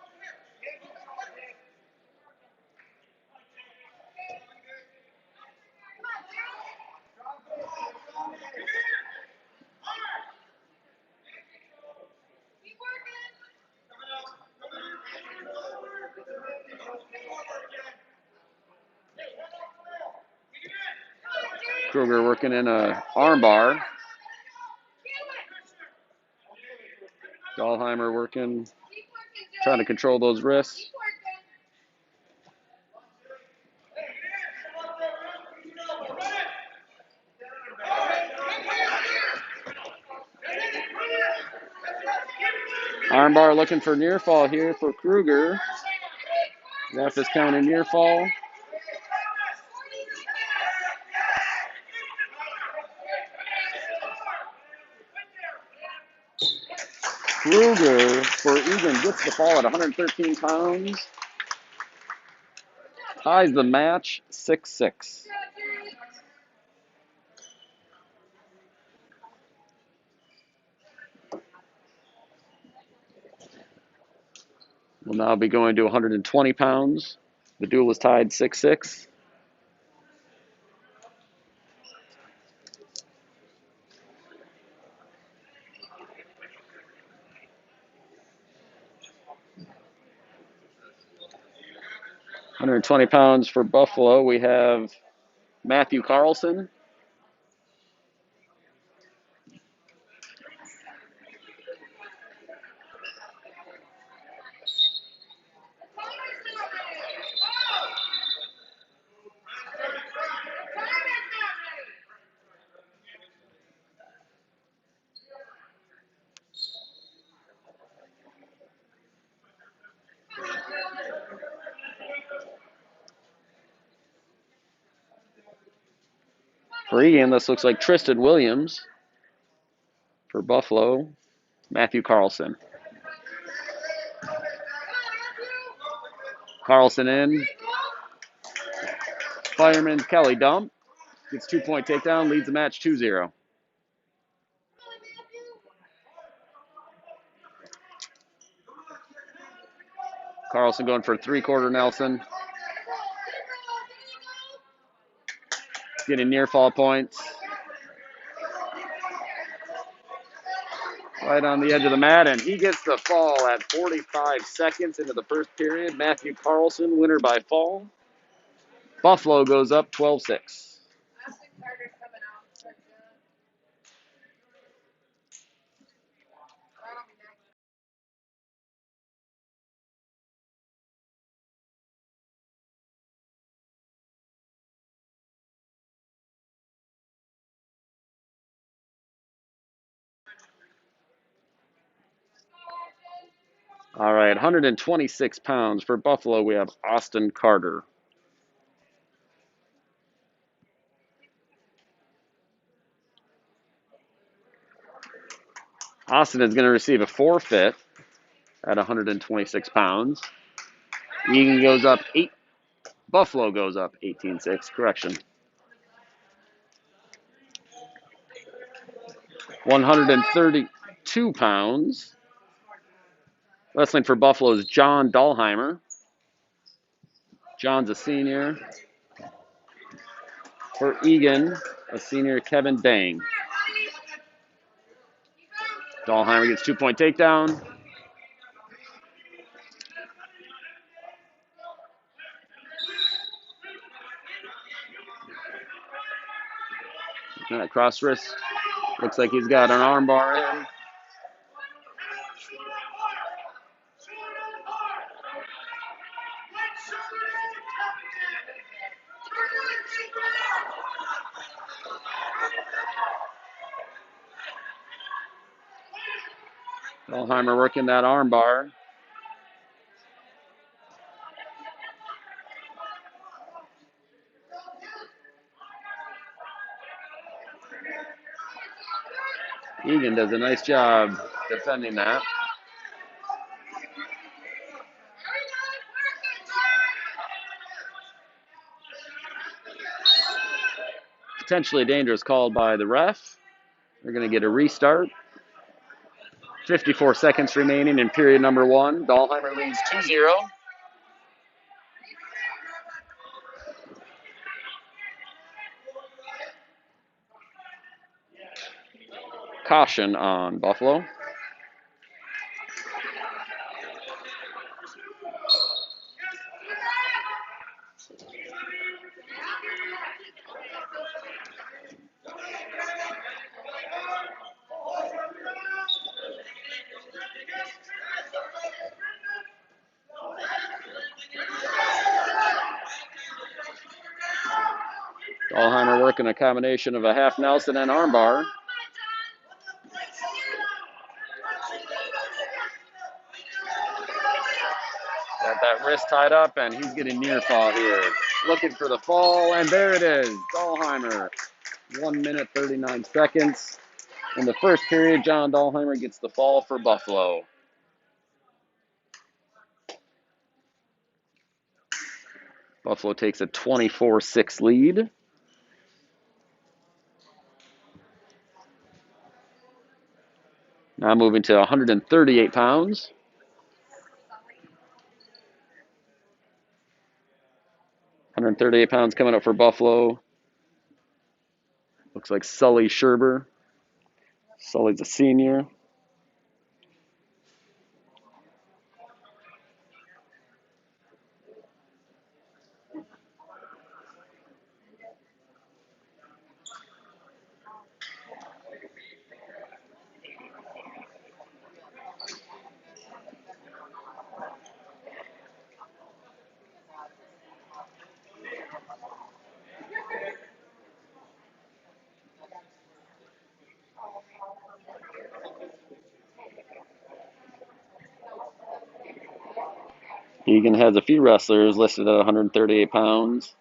Speaker 1: Kruger working in a armbar. Dahlheimer working, trying to control those wrists. Armbar looking for near fall here for Kruger. Ref is counting near fall. Kruger for Eagan gets the fall at 113 pounds. Ties the match 6-6. We'll now be going to 120 pounds. The duel is tied 6-6. £120 for Buffalo. We have Matthew Carlson. For Eagan, this looks like Tristan Williams. For Buffalo, Matthew Carlson. Carlson in. Fireman's Kelly dump. Gets 2-point takedown, leads the match 2-0. Carlson going for a 3-quarter Nelson. Getting near fall points. Right on the edge of the mat, and he gets the fall at 45 seconds into the first period. Matthew Carlson, winner by fall. Buffalo goes up 12-6. All right, 126 pounds for Buffalo. We have Austin Carter. Austin is going to receive a forfeit at 126 pounds. Eagan goes up 8. Buffalo goes up 18-6. Correction. 130. 2 pounds. Wrestling for Buffalo's John Dahlheimer. John's a senior. For Eagan, a senior, Kevin Bang. Dahlheimer gets 2-point takedown. That cross wrist. Looks like he's got an armbar in. Dahlheimer working that armbar. Eagan does a nice job defending that. Potentially dangerous called by the ref. They're going to get a restart. 54 seconds remaining in period number 1. Dahlheimer leads 2-0. Caution on Buffalo. Dahlheimer working a combination of a half Nelson and armbar. Got that wrist tied up, and he's getting near fall here. Looking for the fall, and there it is. Dahlheimer, 1 minute, 39 seconds. In the first period, John Dahlheimer gets the fall for Buffalo. Buffalo takes a 24-6 lead. Now moving to 138 pounds. 138 pounds coming up for Buffalo. Looks like Sully Scherber. Sully's a senior. Eagan has a few wrestlers listed at 138 pounds.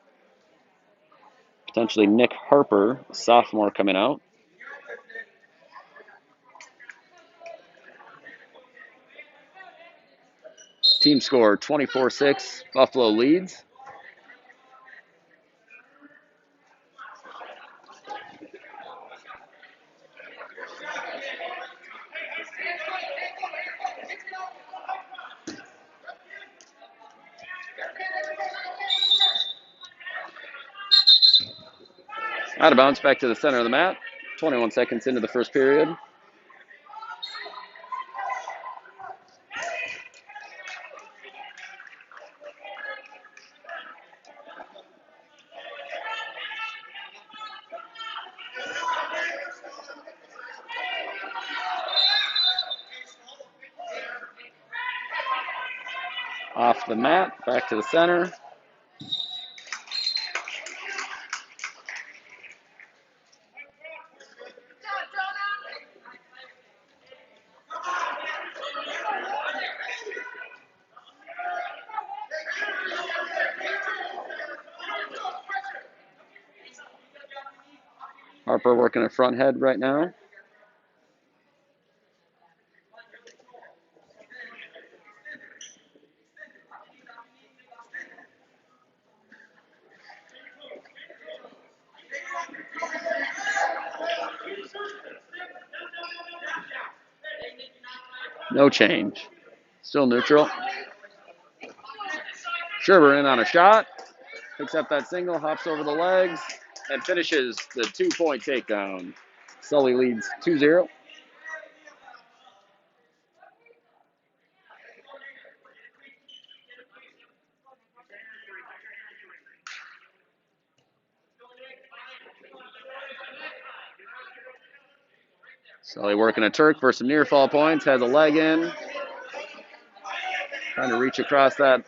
Speaker 1: Potentially Nick Harper, a sophomore, coming out. Team score 24-6. Buffalo leads. Out of bounds, back to the center of the mat. 21 seconds into the first period. Off the mat, back to the center. Harper working a front head right now. No change. Still neutral. Scherber in on a shot. Picks up that single, hops over the legs, and finishes the 2-point takedown. Sully leads 2-0. Sully working a Turk for some near fall points. Has a leg in. Trying to reach across that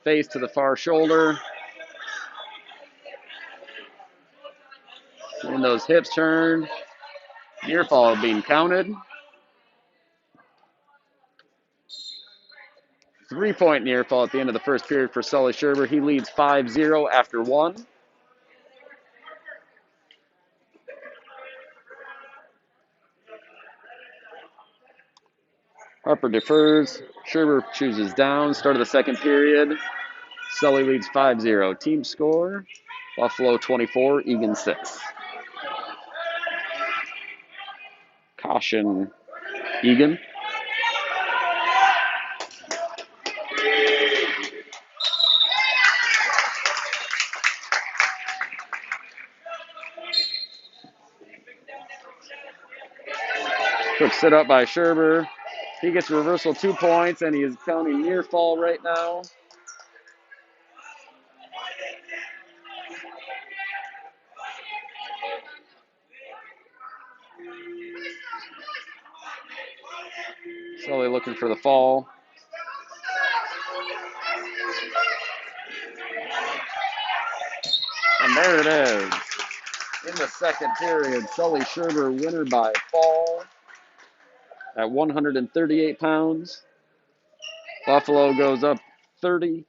Speaker 1: face to the far shoulder. Seeing those hips turn. Near fall being counted. 3-point near fall at the end of the first period for Sully Scherber. He leads 5-0 after one. Harper defers. Scherber chooses down. Start of the second period. Sully leads 5-0. Team score, Buffalo 24, Eagan 6. Caution, Eagan. Quick sit up by Scherber. He gets a reversal 2 points, and he is counting near fall right now. Sully looking for the fall. And there it is. In the second period, Sully Scherber winner by fall at 138 pounds. Buffalo goes up 30-6.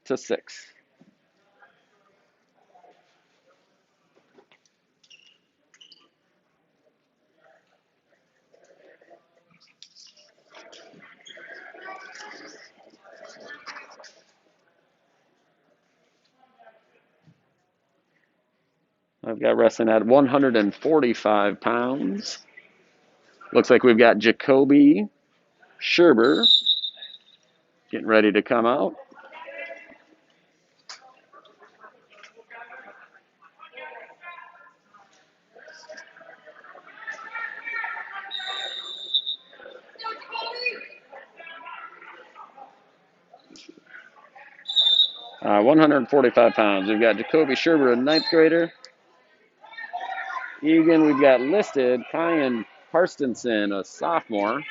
Speaker 1: I've got wrestling at 145 pounds. Looks like we've got Jacoby Scherber getting ready to come out. Uh, 145 pounds. We've got Jacoby Scherber, a ninth grader. Eagan, we've got listed Kyan Karstensen, a sophomore.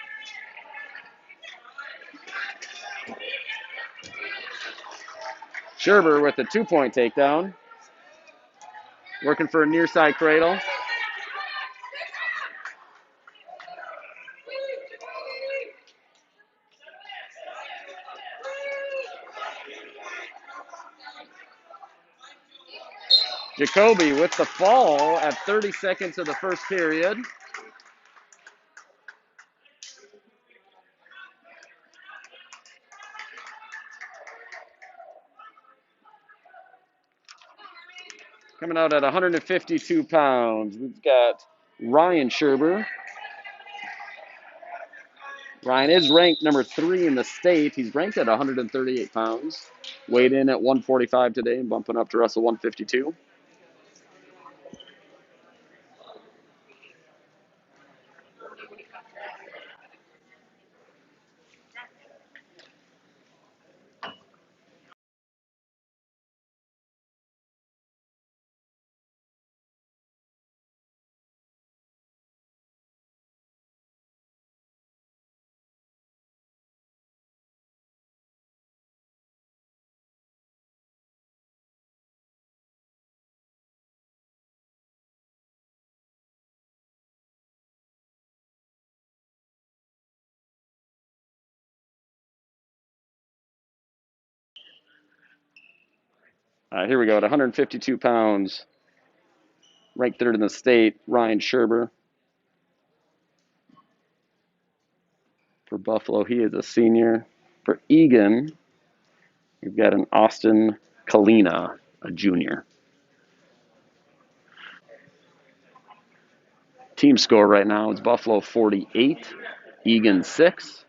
Speaker 1: Scherber with a 2-point takedown. Working for a near side cradle. Jacoby with the fall at 30 seconds of the first period. Coming out at 152 pounds, we've got Ryan Scherber. Ryan is ranked number 3 in the state. He's ranked at 138 pounds. Weighed in at 145 today and bumping up to wrestle 152. Here we go at 152 pounds. Ranked 3rd in the state, Ryan Scherber. For Buffalo, he is a senior. For Eagan, we've got an Austin Kalina, a junior. Team score right now is Buffalo 48, Eagan 6.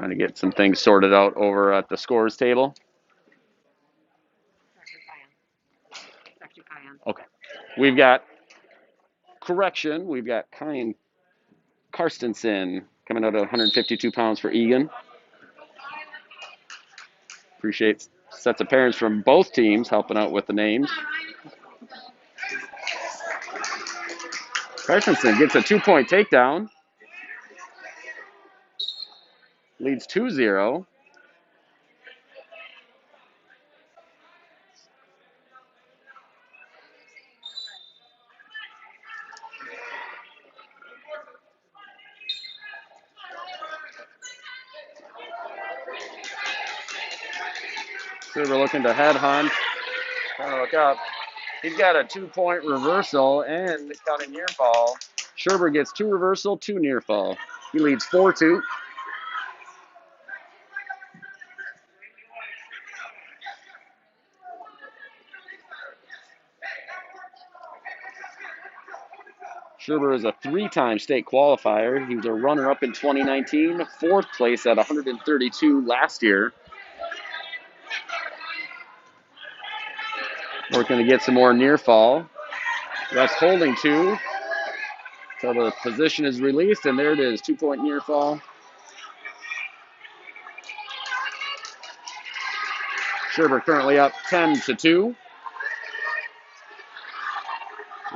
Speaker 1: Trying to get some things sorted out over at the scores table. Okay. We've got correction. We've got Kyan Karstensen coming out at 152 pounds for Eagan. Appreciate sets of parents from both teams helping out with the names. Karstensen gets a 2-point takedown. Leads 2-0. Silver looking to headhunt. Trying to look up. He's got a 2-point reversal and counting near fall. Scherber gets 2 reversal, 2 near fall. He leads 4-2. Scherber is a 3-time state qualifier. He was a runner-up in 2019, 4th place at 132 last year. Working to get some more near fall. Refs holding 2. So the position is released, and there it is, 2-point near fall. Scherber currently up 10-2.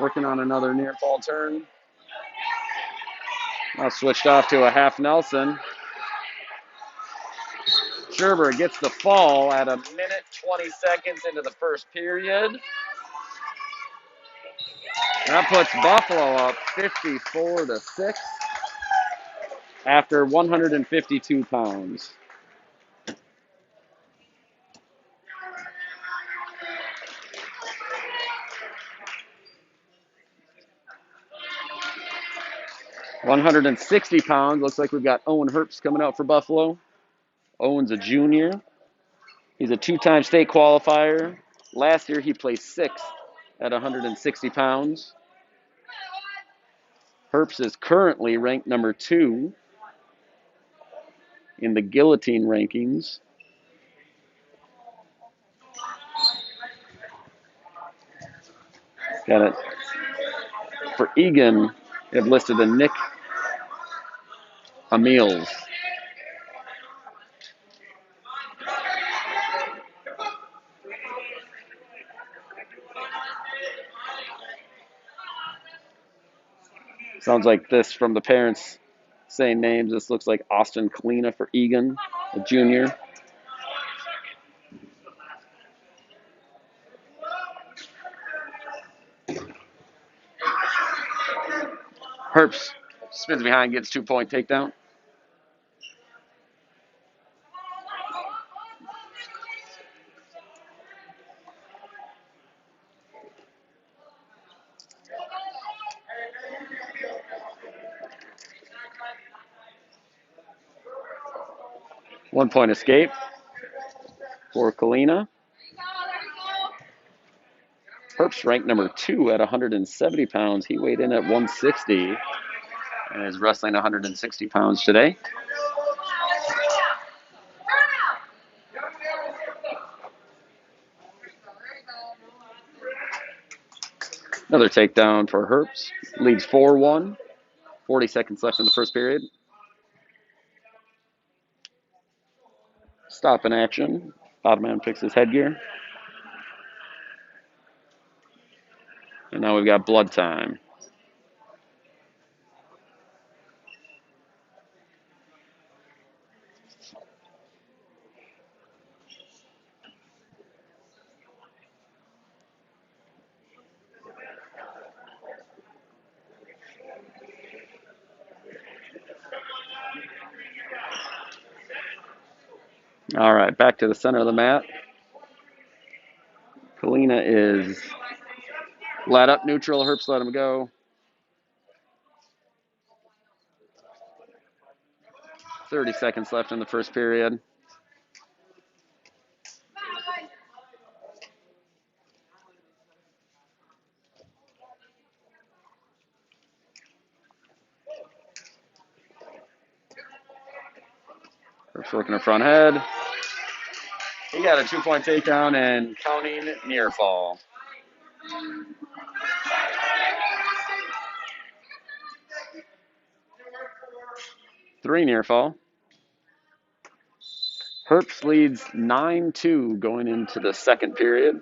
Speaker 1: Working on another near fall turn. Now switched off to a half Nelson. Scherber gets the fall at 1:20 into the first period. That puts Buffalo up 54-6 after 152 pounds. £160. Looks like we've got Owen Herbst coming out for Buffalo. Owen's a junior. He's a 2-time state qualifier. Last year he placed 6th at 160 pounds. Herbst is currently ranked number 2 in the guillotine rankings. Got it. For Eagan, they have listed a Nick Amils. Sounds like this from the parents saying names. This looks like Austin Kalina for Eagan, a junior. Herbst spins behind, gets 2-point takedown. One-point escape for Kalina. Herbst ranked number 2 at 170 pounds. He weighed in at 160 and is wrestling 160 pounds today. Another takedown for Herbst. Leads 4-1. 40 seconds left in the first period. Stop in action. Bottom man picks his headgear. And now we've got blood time. All right, back to the center of the mat. Kalina is let up neutral. Herbst let him go. 30 seconds left in the first period. Herbst working a front head. He got a 2-point takedown and counting near fall. Three near fall. Herbst leads 9-2 going into the second period.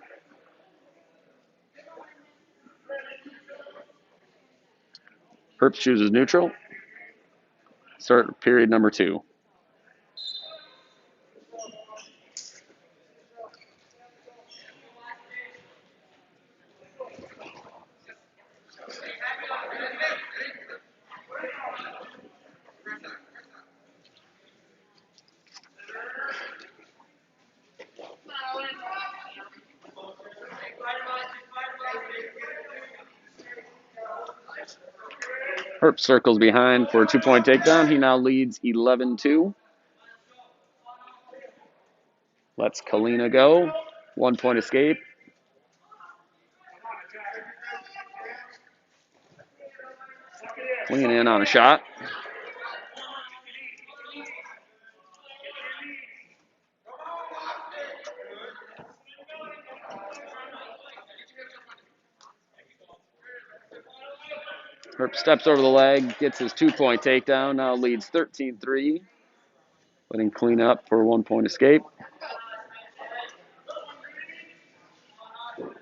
Speaker 1: Herbst chooses neutral. Start period number 2. Herbst circles behind for a 2-point takedown. He now leads 11-2. Lets Kalina go. 1-point escape. Kalina in on a shot. Herbst steps over the leg, gets his 2-point takedown, now leads 13-3. Letting clean up for a 1-point escape.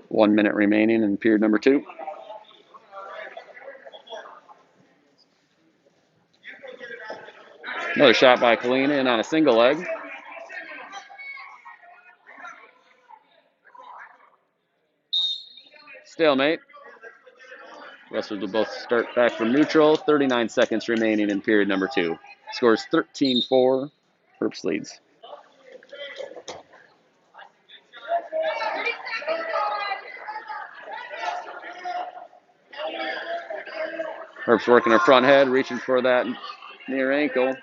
Speaker 1: 1 minute remaining in period number 2. Another shot by Kalina in on a single leg. Stalemate. Wrestlers will both start back from neutral. 39 seconds remaining in period number 2. Scores 13-4. Herbst leads. Herbst working her front head, reaching for that near ankle.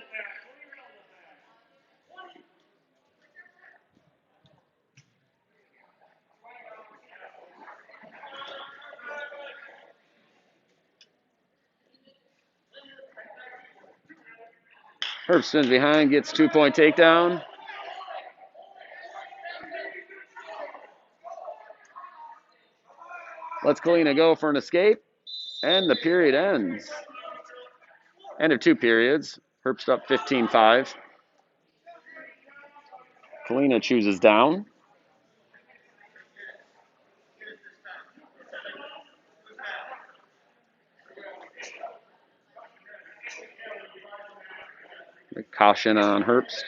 Speaker 1: Herbst spins behind, gets 2-point takedown. Lets Kalina go for an escape. And the period ends. End of 2 periods. Herbst up 15-5. Kalina chooses down. Caution on Herbst.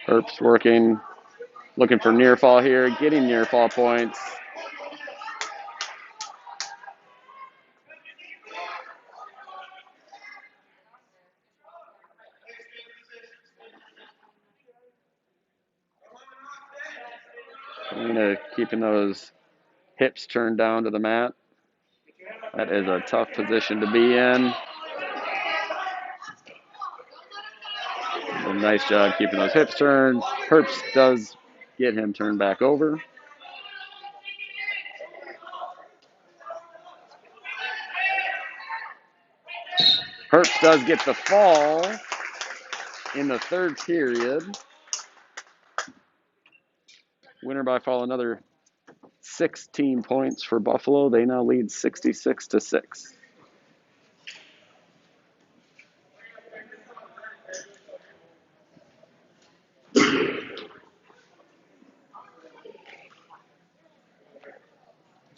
Speaker 1: Herbst working, looking for near fall here, getting near fall points. Kalina keeping those hips turned down to the mat. That is a tough position to be in. A nice job keeping those hips turned. Herbst does get him turned back over. Herbst does get the fall in the third period. Winner by fall, another 16 points for Buffalo. They now lead 66-6.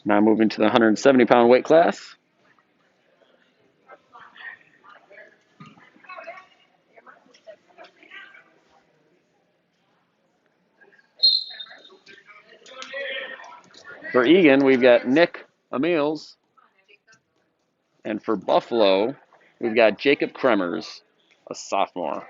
Speaker 1: Now moving to the 170-pound weight class. For Eagan, we've got Nick Amils. And for Buffalo, we've got Jacob Kremers, a sophomore.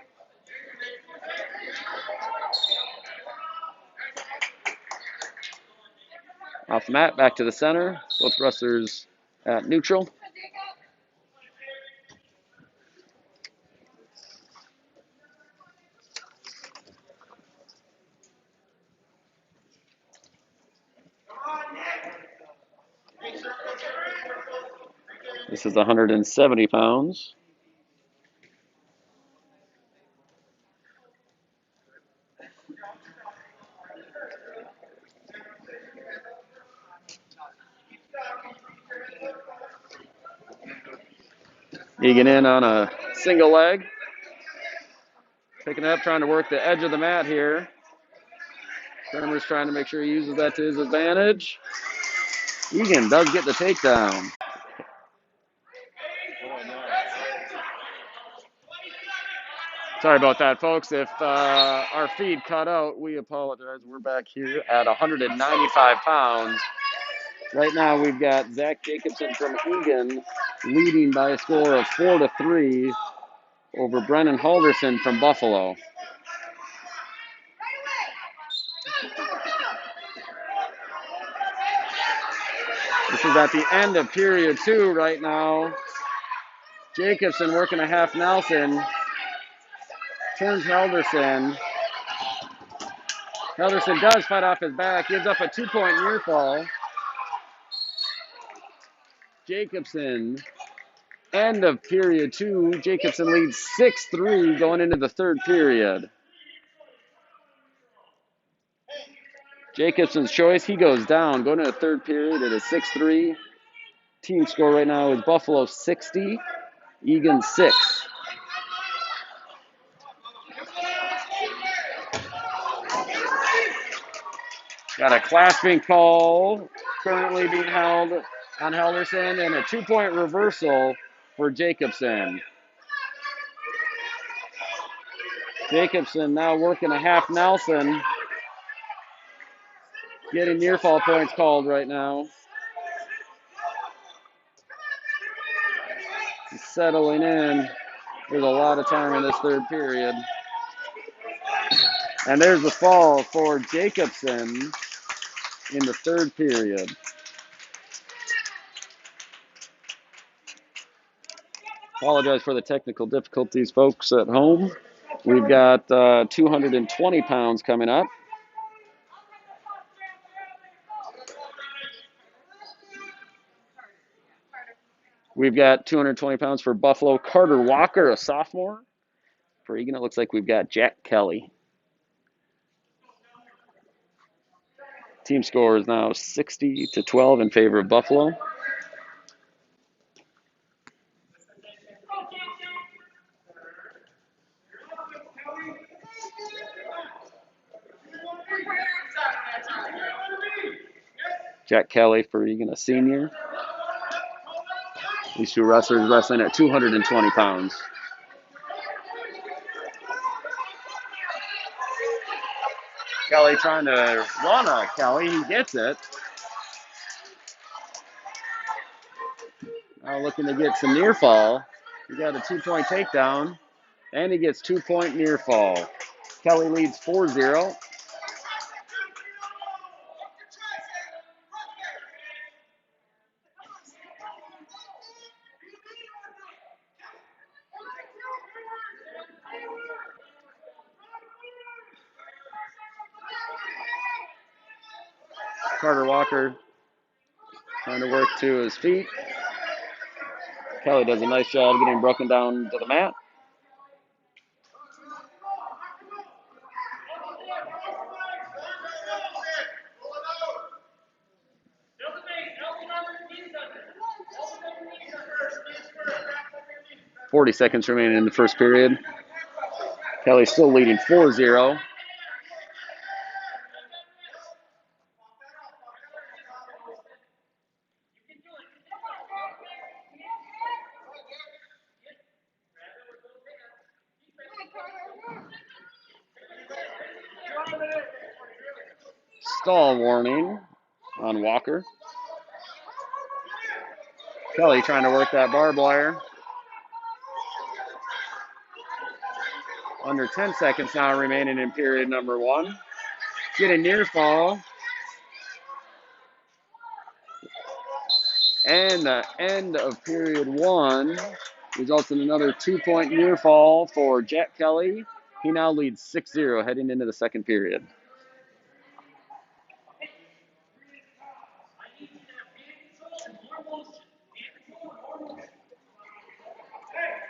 Speaker 1: Off the mat, back to the center. Both wrestlers at neutral. This is 170 pounds. Eagan in on a single leg. Picking it up, trying to work the edge of the mat here. Kramer's trying to make sure he uses that to his advantage. Eagan does get the takedown. Sorry about that, folks. If our feed cut out, we apologize. We're back here at 195 pounds. Right now, we've got Zach Jacobson from Eagan leading by a score of 4-3 over Brennan Halderson from Buffalo. This is at the end of period 2 right now. Jacobson working a half Nelson. Turns Halderson. Halderson does fight off his back. Gives up a 2-point near fall. Jacobson, end of period 2. Jacobson leads 6-3 going into the third period. Jacobson's choice, he goes down. Going into the third period, it is 6-3. Team score right now is Buffalo 60, Eagan 6. Got a clasping call currently being held on Halderson and a 2-point reversal for Jacobson. Jacobson now working a half Nelson. Getting near fall points called right now. He's settling in. There's a lot of time in this third period. And there's the fall for Jacobson in the third period. Apologize for the technical difficulties, folks at home. We've got 220 pounds coming up. We've got 220 pounds for Buffalo. Carter Walker, a sophomore. For Eagan, it looks like we've got Jack Kelly. Team score is now 60-12 in favor of Buffalo. Jack Kelly for Eagan, a senior. These two wrestlers wrestling at 220 pounds. Kelly trying to run a Kelly. He gets it. Now looking to get some near fall. He got a 2-point takedown, and he gets 2-point near fall. Kelly leads 4-0. Carter Walker trying to work to his feet. Kelly does a nice job getting broken down to the mat. .40 seconds remaining in the first period. Kelly still leading 4-0. Stall warning on Walker. Kelly trying to work that barbed wire. Under 10 seconds now remaining in period number 1. Get a near fall. And the end of period one results in another 2-point near fall for Jack Kelly. He now leads 6-0 heading into the second period.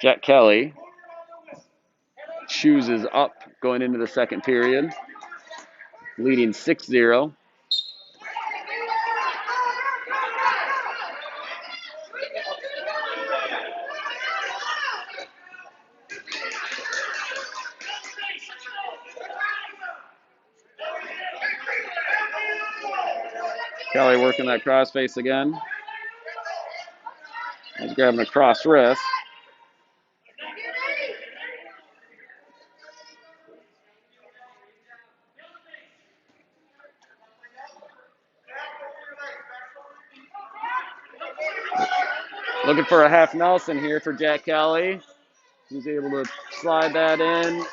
Speaker 1: Jack Kelly chooses up going into the second period, leading 6-0. Kelly working that crossface again. He's grabbing a cross wrist. Looking for a half Nelson here for Jack Kelly. He's able to slide that in.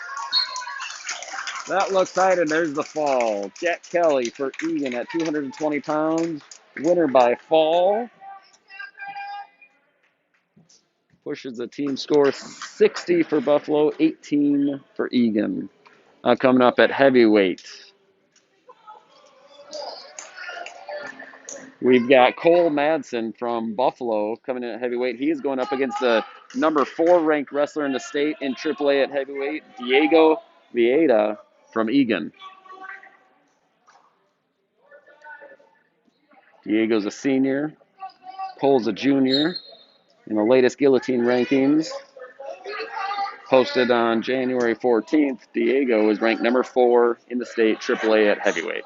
Speaker 1: That looks tight, and there's the fall. Jack Kelly for Eagan at 220 pounds. Winner by fall. Pushes the team score 60 for Buffalo, 18 for Eagan. Coming up at heavyweight, we've got Cole Madsen from Buffalo coming in at heavyweight. He is going up against the number 4 ranked wrestler in the state in AAA at heavyweight, Diego Vieta from Eagan. Diego's a senior. Cole's a junior. In the latest guillotine rankings, posted on January 14th, Diego is ranked number 4 in the state AAA at heavyweight.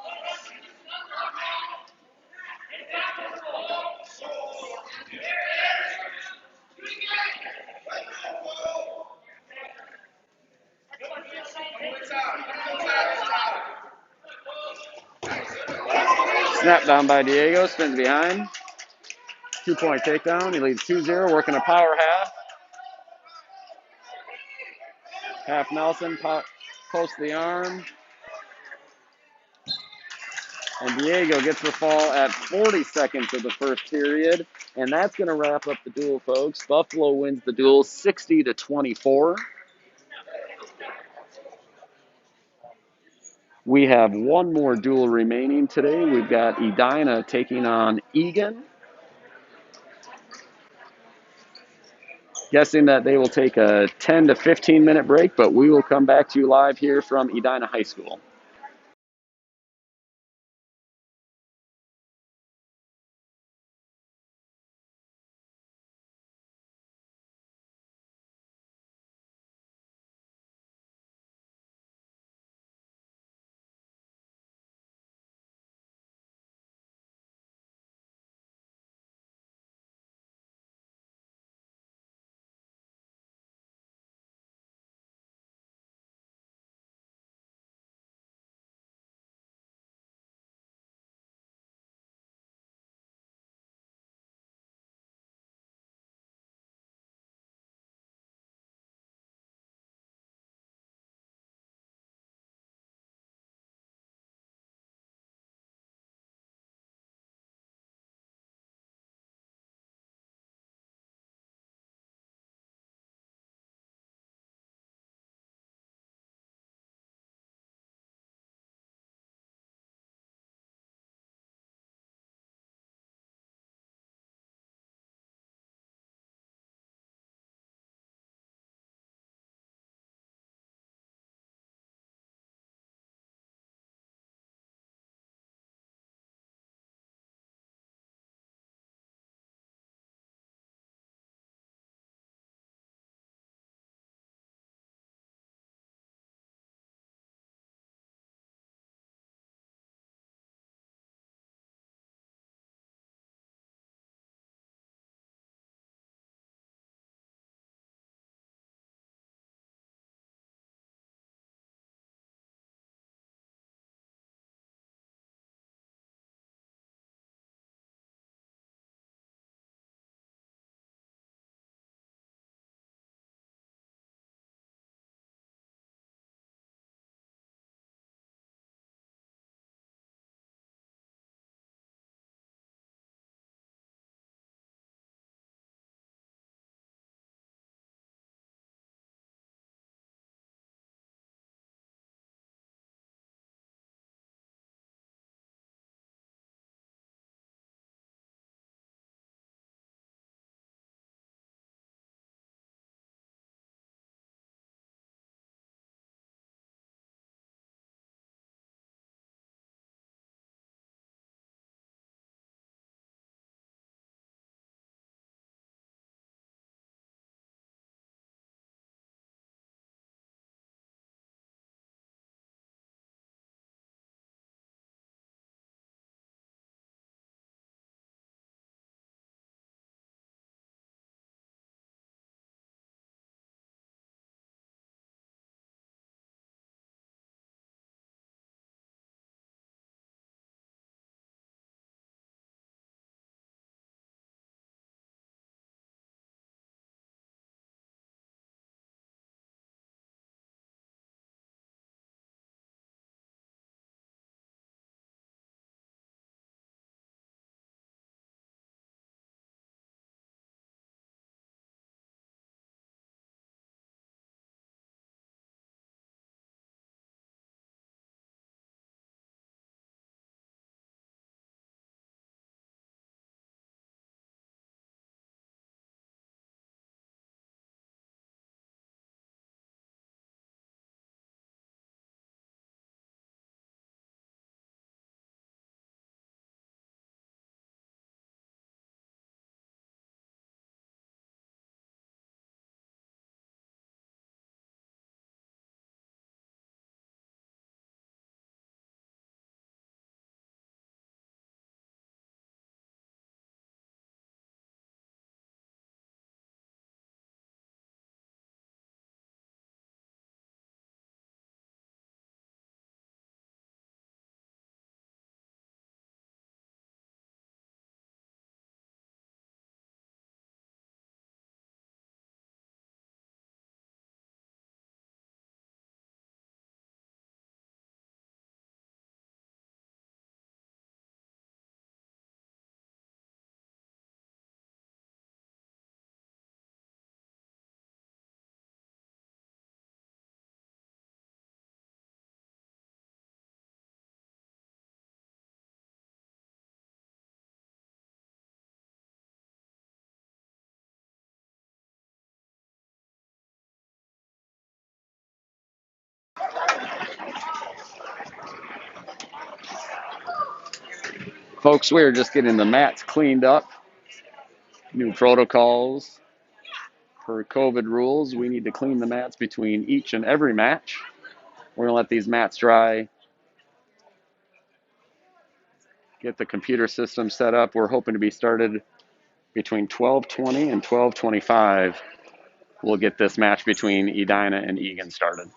Speaker 1: Snap down by Diego, spins behind. 2-point takedown. He leads 2-0, working a power half. Half Nelson posts the arm. And Diego gets the fall at 40 seconds of the first period. And that's going to wrap up the duel, folks. Buffalo wins the duel 60-24. We have one more duel remaining today. We've got Edina taking on Eagan. Guessing that they will take a 10 to 15 minute break, but we will come back to you live here from Edina High School. Folks, we are just getting the mats cleaned up. New protocols per COVID rules. We need to clean the mats between each and every match. We're going to let these mats dry, get the computer system set up. We're hoping to be started between 12:20 and 12:25. We'll get this match between Edina and Eagan started.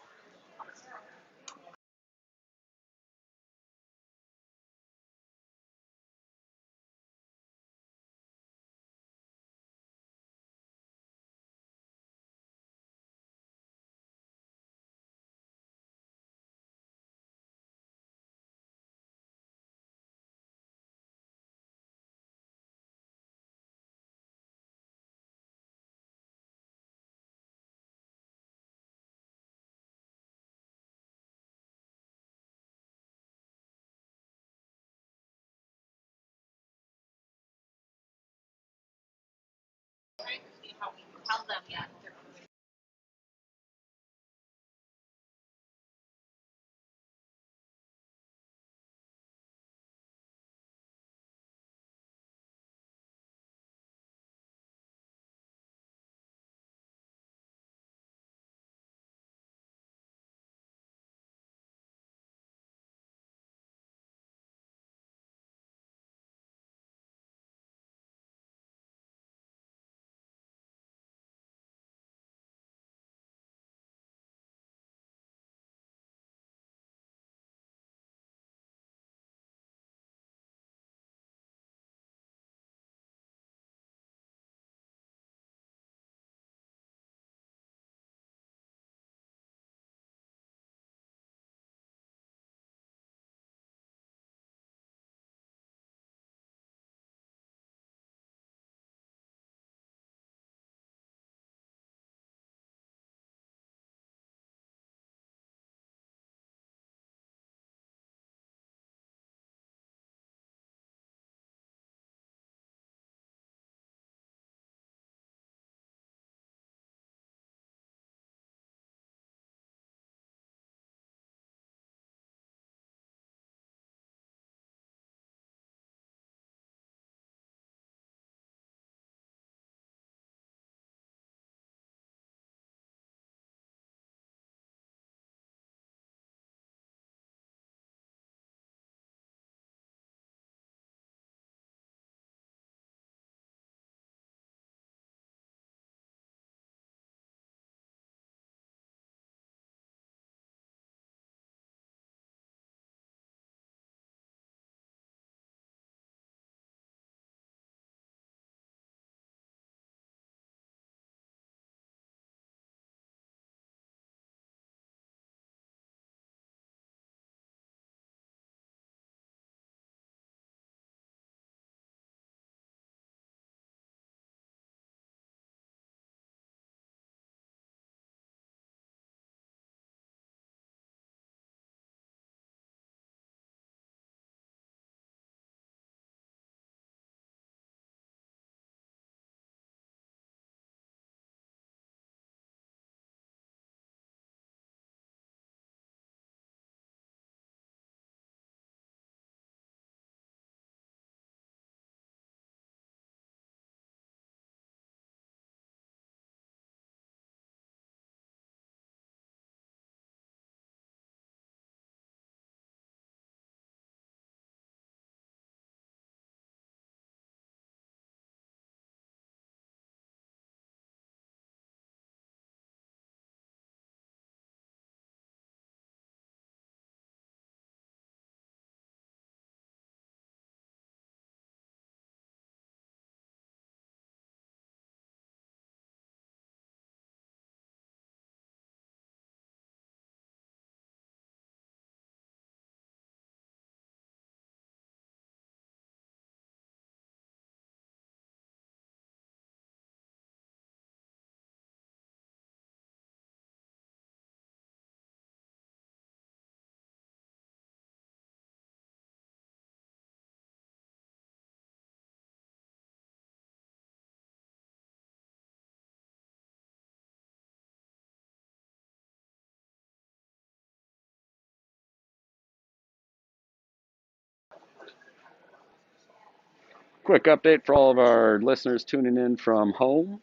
Speaker 1: Quick update for all of our listeners tuning in from home.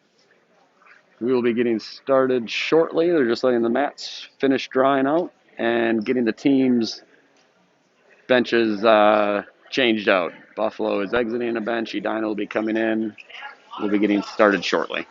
Speaker 1: We will be getting started shortly. They're just letting the mats finish drying out and getting the teams' benches changed out. Buffalo is exiting a bench. Edina will be coming in. We'll be getting started shortly.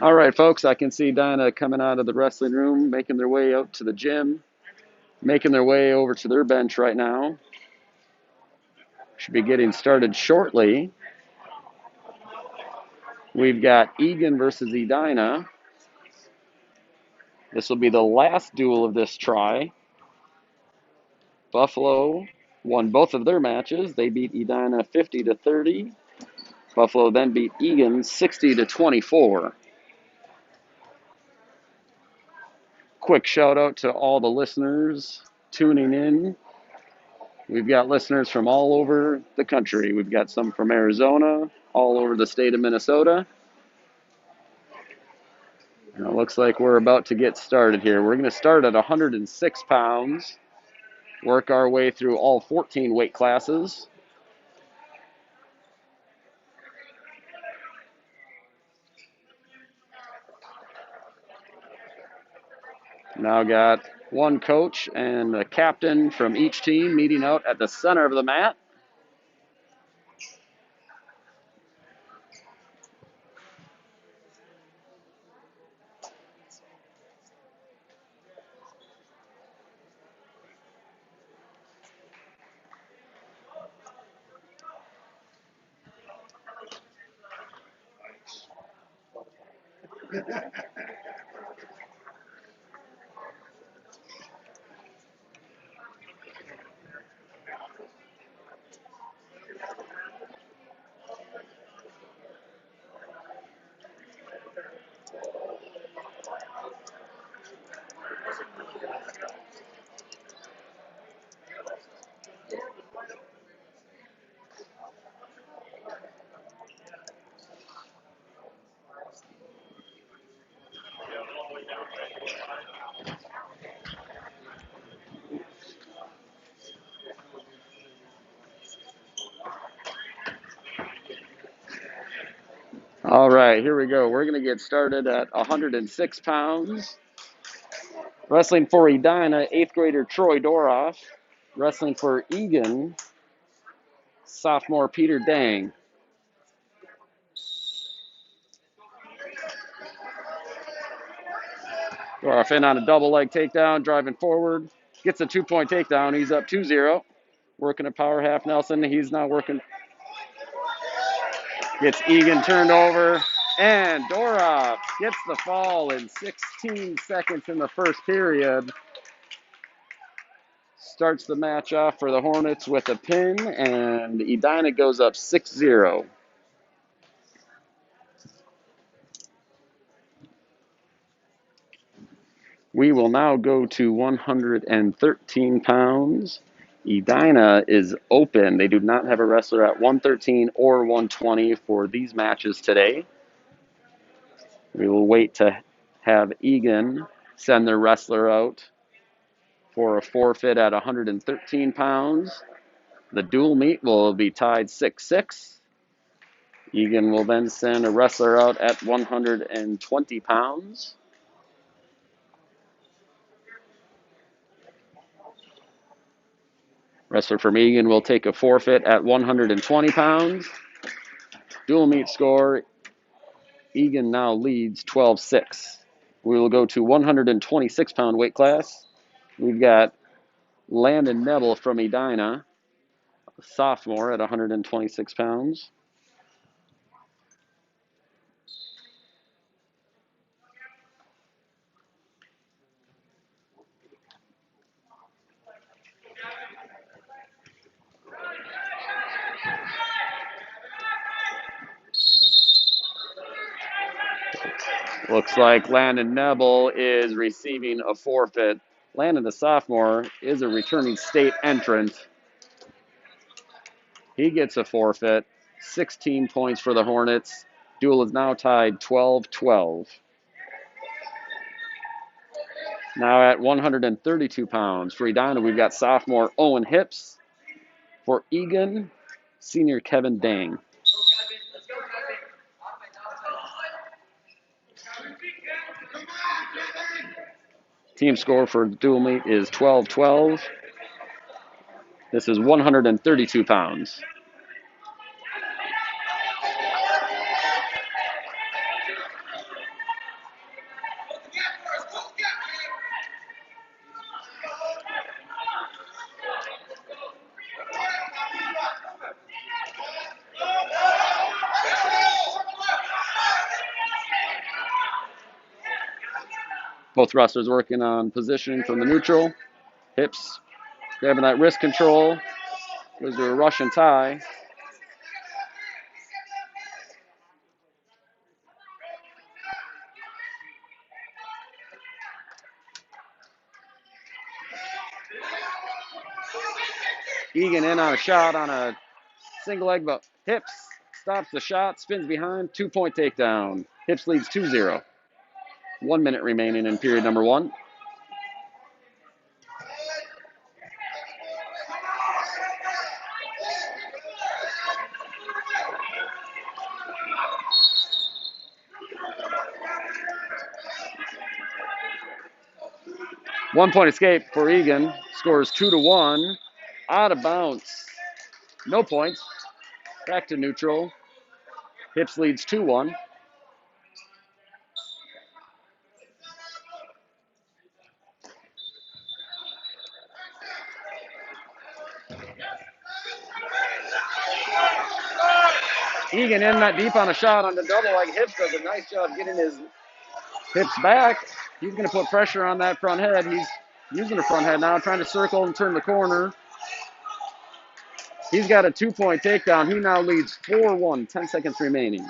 Speaker 1: All right, folks, I can see Dinah coming out of the wrestling room, making their way out to the gym, making their way over to their bench right now. Should be getting started shortly. We've got Eagan versus Edina. This will be the last duel of this try. Buffalo won both of their matches. They beat Edina 50-30. Buffalo then beat Eagan 60-24. Quick shout out to all the listeners tuning in. We've got listeners from all over the country. We've got some from Arizona, all over the state of Minnesota. And it looks like we're about to get started here. We're going to start at 106 pounds, work our way through all 14 weight classes. Now got one coach and a captain from each team meeting out at the center of the mat. All right, here we go. We're going to get started at 106 pounds. Wrestling for Edina, 8th grader Troy Doroff. Wrestling for Eagan, sophomore Peter Dang. Doroff in on a double leg takedown, driving forward. Gets a 2-point takedown. He's up 2-0. Working a power half Nelson. He's now working. Gets Eagan turned over. And Doroff gets the fall in 16 seconds in the first period. Starts the match off for the Hornets with a pin, and Edina goes up 6-0. We will now go to 113 pounds. Edina is open. They do not have a wrestler at 113 or 120 for these matches today. We will wait to have Eagan send their wrestler out for a forfeit at 113 pounds. The dual meet will be tied 6-6. Eagan will then send a wrestler out at 120 pounds. Wrestler from Eagan will take a forfeit at 120 pounds. Dual meet score, Eagan now leads 12-6. We will go to 126-pound weight class. We've got Landon Neville from Edina, a sophomore at 126 pounds. Looks like Landon Neville is receiving a forfeit. Landon, the sophomore, is a returning state entrant. He gets a forfeit. 16 points for the Hornets. Duel is now tied 12-12. Now at 132 pounds. For Edina, we've got sophomore Owen Hips. For Eagan, senior Kevin Dang. Team score for dual meet is 12-12. This is 132 pounds. Both wrestlers working on positioning from the neutral. Hips grabbing that wrist control. Goes to a Russian tie. Eagan in on a shot on a single leg, but Hips stops the shot, spins behind, 2-point takedown. Hips leads 2-0. 1 minute remaining in period number 1. One-point escape for Eagan. Scores 2-1. Out of bounds. No points. Back to neutral. Hips leads 2-1. Eagan in that deep on a shot on the double leg. Hips does a nice job getting his hips back. He's going to put pressure on that front head. He's using the front head now, trying to circle and turn the corner. He's got a 2-point takedown. He now leads 4-1, 10 seconds remaining.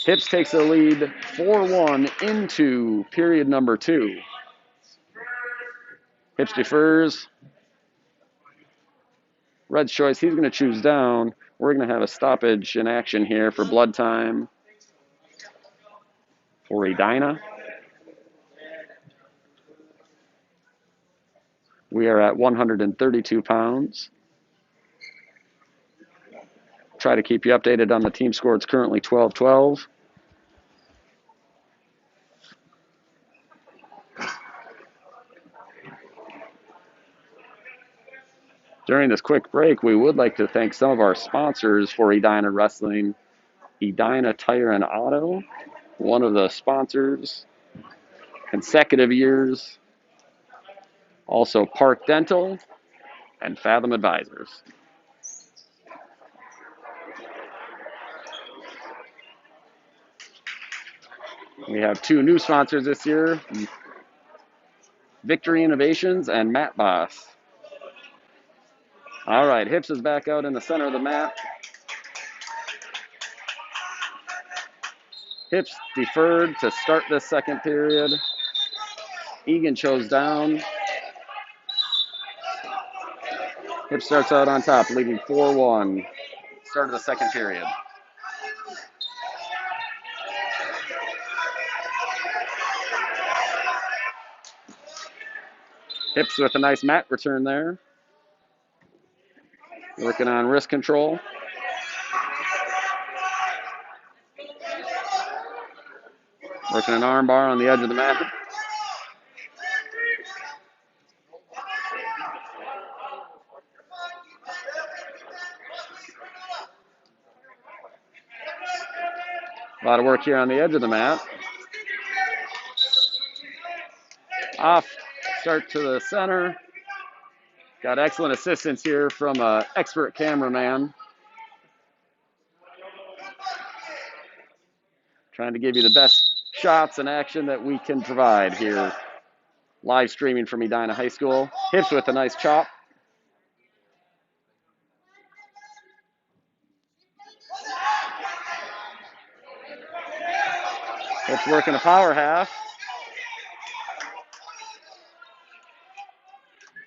Speaker 1: Hips takes the lead 4-1 into period number 2. Hips defers. Red's choice, he's going to choose down. We're going to have a stoppage in action here for blood time for Edina. We are at 132 pounds. Try to keep you updated on the team score. It's currently 12-12. During this quick break, we would like to thank some of our sponsors for Edina Wrestling. Edina Tire and Auto, one of the sponsors, consecutive years. Also Park Dental and Fathom Advisors. We have 2 new sponsors this year, Victory Innovations and Matt Boss. All right, Hips is back out in the center of the mat. Hips deferred to start this second period. Eagan chose down. Hips starts out on top, leading 4-1. Start of the second period. Hips with a nice mat return there. Working on wrist control. Working an arm bar on the edge of the mat. A lot of work here on the edge of the mat. Off, start to the center. Got excellent assistance here from an expert cameraman. Trying to give you the best shots and action that we can provide here. Live streaming from Edina High School. Hips with a nice chop. Hips working a power half.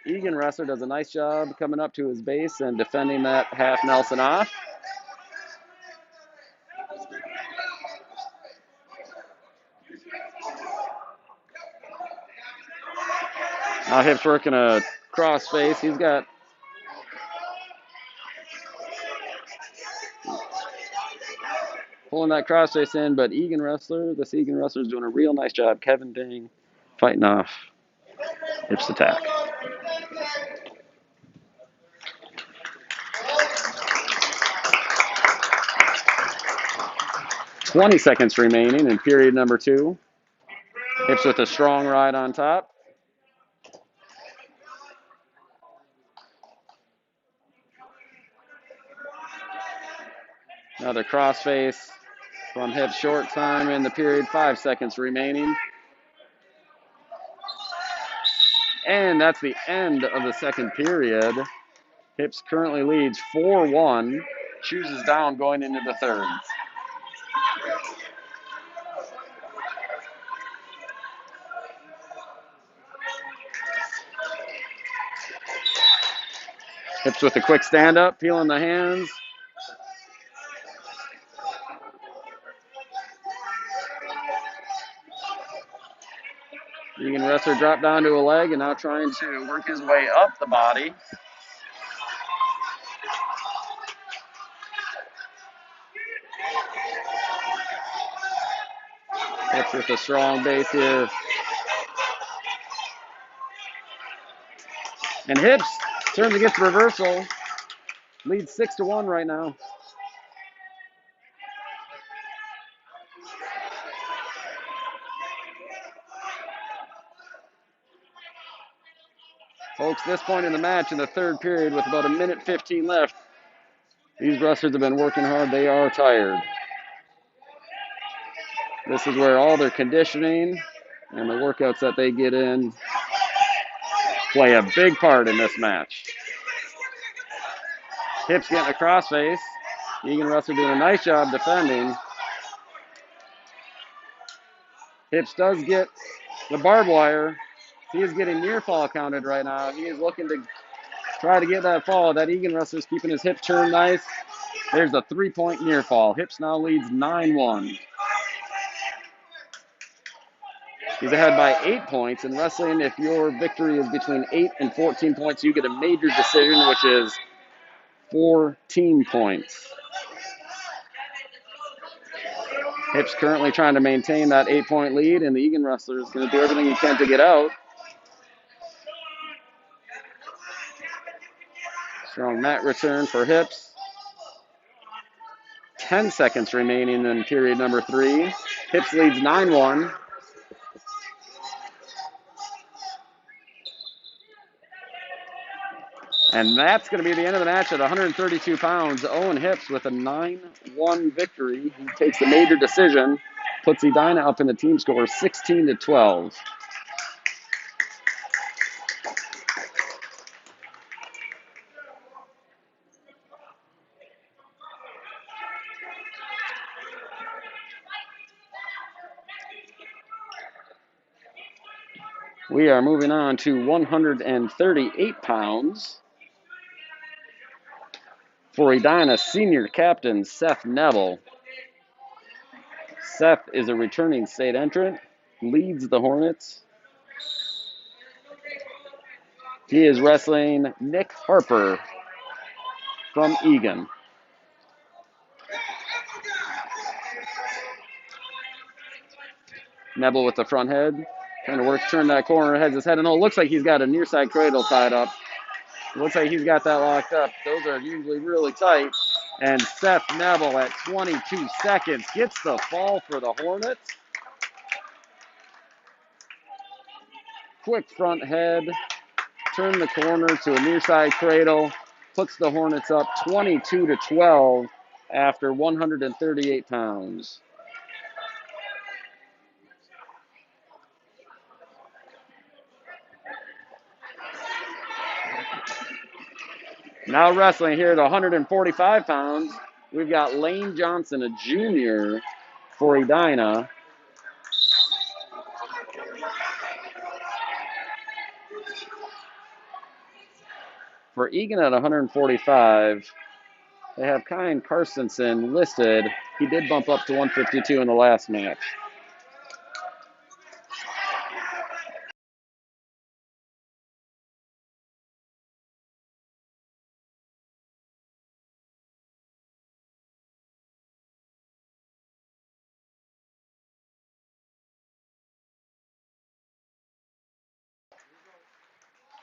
Speaker 1: Eagan wrestler does a nice job coming up to his base and defending that half Nelson off. Now Hips working a cross face. He's got pulling that cross face in, but this Eagan wrestler is doing a real nice job. Kevin Ding fighting off Hips' attack. .20 seconds remaining in period number 2. Hips with a strong right on top. Another crossface from Hips. Short time in the period, 5 seconds remaining. And that's the end of the second period. Hips currently leads 4-1, chooses down going into the third. Hips with a quick stand up, peeling the hands. Eagan wrestler dropped down to a leg and now trying to work his way up the body. Hips with a strong base here. And Hips turns against reversal. Leads 6-1 right now. Folks, this point in the match in the third period with about 1:15 left, these wrestlers have been working hard. They are tired. This is where all their conditioning and the workouts that they get in play a big part in this match. Hips getting a crossface. Eagan wrestler doing a nice job defending. Hips does get the barbed wire. He is getting near fall counted right now. He is looking to try to get that fall. That Eagan wrestler is keeping his hip turned nice. There's a 3-point near fall. Hips now leads 9-1. He's ahead by 8 points. In wrestling, if your victory is between 8 and 14 points, you get a major decision, which is 14 points. Hips currently trying to maintain that 8-point lead, and the Eagan wrestler is going to do everything he can to get out. Strong mat return for Hips. 10 seconds remaining in period number 3. Hips leads 9-1. And that's going to be the end of the match at 132 pounds. Owen Hips with a 9-1 victory. He takes the major decision, puts Edina up in the team score 16-12. We are moving on to 138 pounds. For Edina, senior captain Seth Neville. Seth is a returning state entrant, leads the Hornets. He is wrestling Nick Harper from Eagan. Neville with the front head, trying to turn that corner, has his head, and it looks like he's got a near side cradle tied up. Looks like he's got that locked up. Those are usually really tight. And Seth Neville at 22 seconds gets the fall for the Hornets. Quick front head, turn the corner to a near side cradle, puts the Hornets up 22-12 after 138 pounds. Now wrestling here at 145 pounds, we've got Lane Johnson, a junior for Edina. For Eagan at 145, they have Kyan Carstensen listed. He did bump up to 152 in the last match.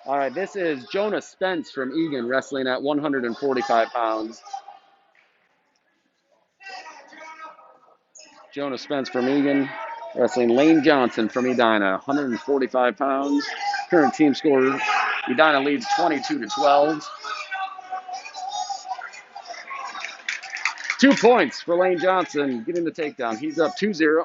Speaker 1: All right, this is Jonah Spence from Eagan wrestling at 145 pounds. Jonah Spence from Eagan wrestling Lane Johnson from Edina, 145 pounds. Current team score, Edina leads 22-12. 2 points for Lane Johnson getting the takedown. He's up 2-0.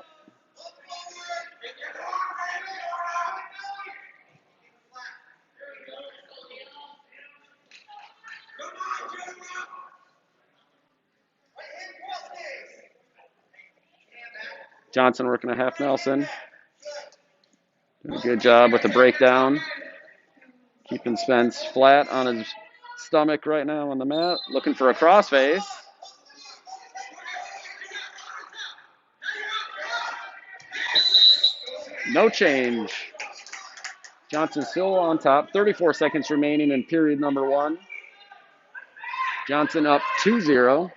Speaker 1: Johnson working a half Nelson. Doing a good job with the breakdown. Keeping Spence flat on his stomach right now on the mat. Looking for a crossface. No change. Johnson still on top. 34 seconds remaining in period number 1. Johnson up 2-0.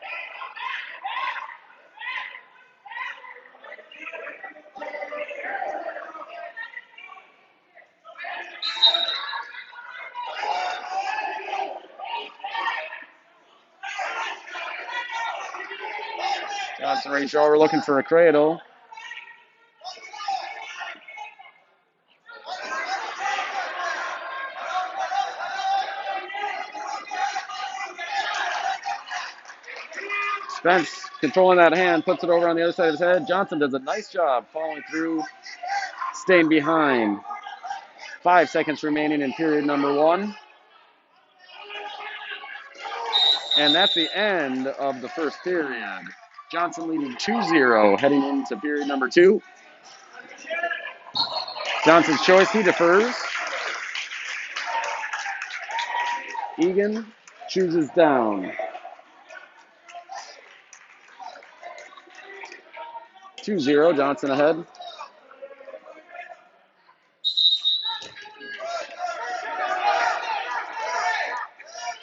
Speaker 1: Johnson reached over looking for a cradle. Spence controlling that hand, puts it over on the other side of his head. Johnson does a nice job following through, staying behind. 5 seconds remaining in period number 1. And that's the end of the first period. Johnson leading 2-0 heading into period number 2. Johnson's choice, he defers. Eagan chooses down. 2-0, Johnson ahead.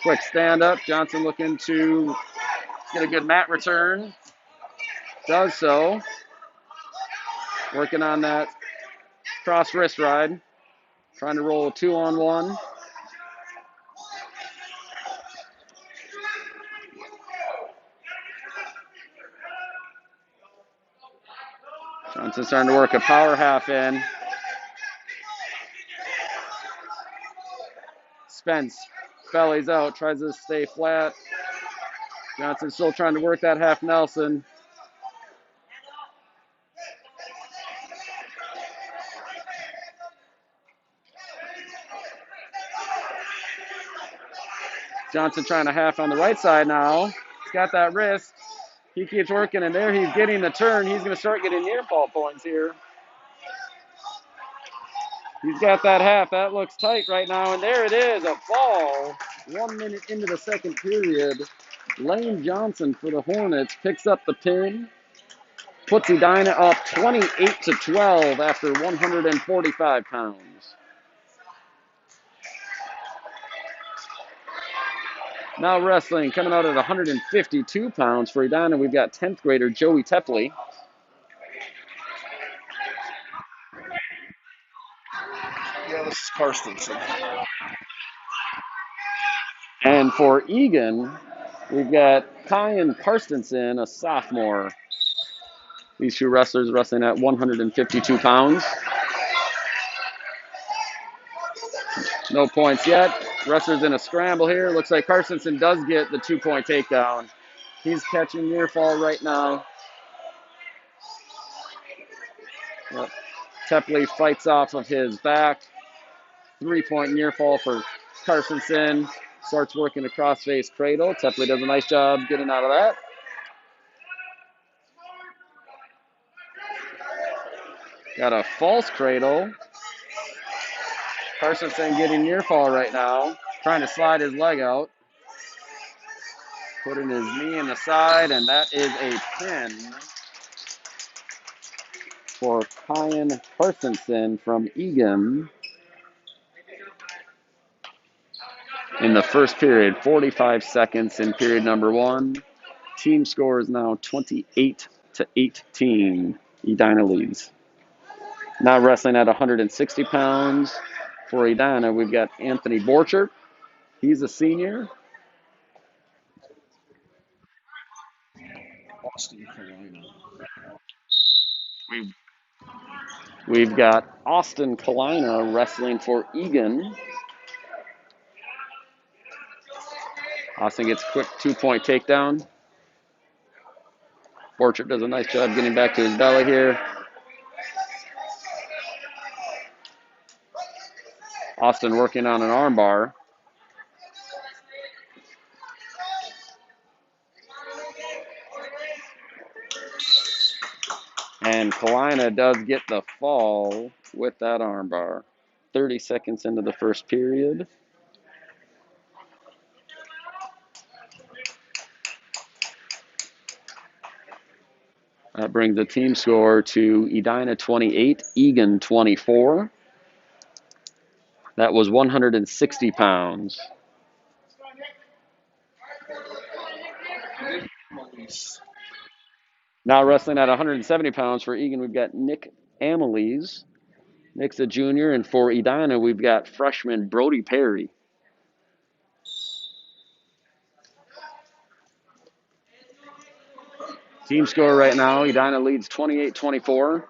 Speaker 1: Quick stand up. Johnson looking to get a good mat return. Does so. Working on that cross wrist ride. Trying to roll a 2-on-1. Johnson's starting to work a power half in. Spence bellies out, tries to stay flat. Johnson still trying to work that half Nelson. Johnson trying to half on the right side now. He's got that wrist. He keeps working, and there he's getting the turn. He's going to start getting near fall points here. He's got that half. That looks tight right now, and there it is, a fall. 1 minute into the second period. Lane Johnson for the Hornets picks up the pin. Puts Edina up 28-12 after 145 pounds. Now wrestling, coming out at 152 pounds for Edina, we've got 10th grader Joey Tepley.
Speaker 2: Yeah, this is Karstensen.
Speaker 1: And for Eagan, we've got Kyan Karstensen, a sophomore. These two wrestlers wrestling at 152 pounds. No points yet. Wrestlers in a scramble here. Looks like Karstensen does get the 2-point takedown. He's catching near fall right now. Yep. Tepley fights off of his back. 3-point near fall for Karstensen. Starts working a crossface cradle. Tepley does a nice job getting out of that. Got a false cradle. Karstensen getting near fall right now. Trying to slide his leg out. Putting his knee in the side, and that is a pin for Kyan Karstensen from Eagan. In the first period, 45 seconds in period number 1. Team score is now 28-18. Edina leads. Now wrestling at 160 pounds for Edina, we've got Anthony Borchert. He's a senior.
Speaker 2: Austin, Carolina.
Speaker 1: We've got Austin Kalina wrestling for Eagan. Austin gets a quick 2-point takedown. Borchert does a nice job getting back to his belly here. Austin working on an armbar. And Kalina does get the fall with that armbar. 30 seconds into the first period. That brings the team score to Edina 28, Eagan 24. That was 160 pounds. Now wrestling at 170 pounds for Eagan, we've got Nick Amelese. Nick's a junior, and for Edina, we've got freshman Brody Perry. Team score right now, Edina leads 28-24.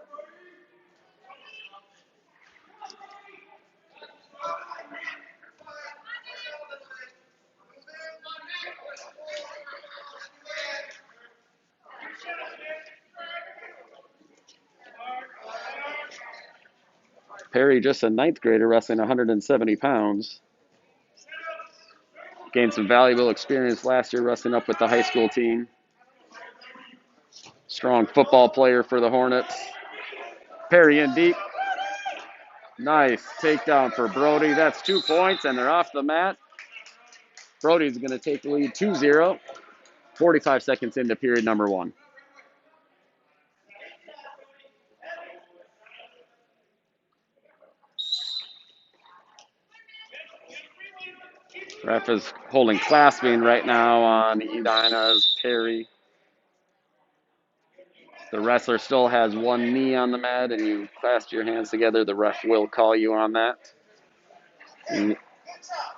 Speaker 1: Perry, just a ninth grader, wrestling 170 pounds. Gained some valuable experience last year wrestling up with the high school team. Strong football player for the Hornets. Perry in deep. Nice takedown for Brody. That's 2 points, and they're off the mat. Brody's going to take the lead 2-0. 45 seconds into period number 1. Ref is holding clasping right now on Edina's Perry. The wrestler still has one knee on the mat, and you clasp your hands together. The ref will call you on that. And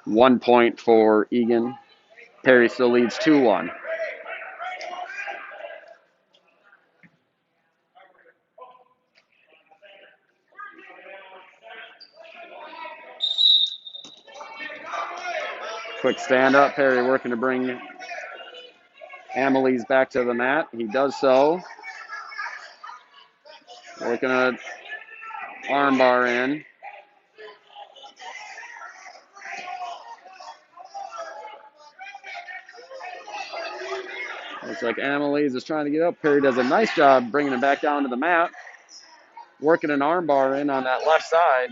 Speaker 1: 1 point for Eagan. Perry still leads 2-1. Quick stand up. Perry working to bring Amelese back to the mat. He does so. Working an armbar in. Looks like Amelese is trying to get up. Perry does a nice job bringing him back down to the mat. Working an armbar in on that left side.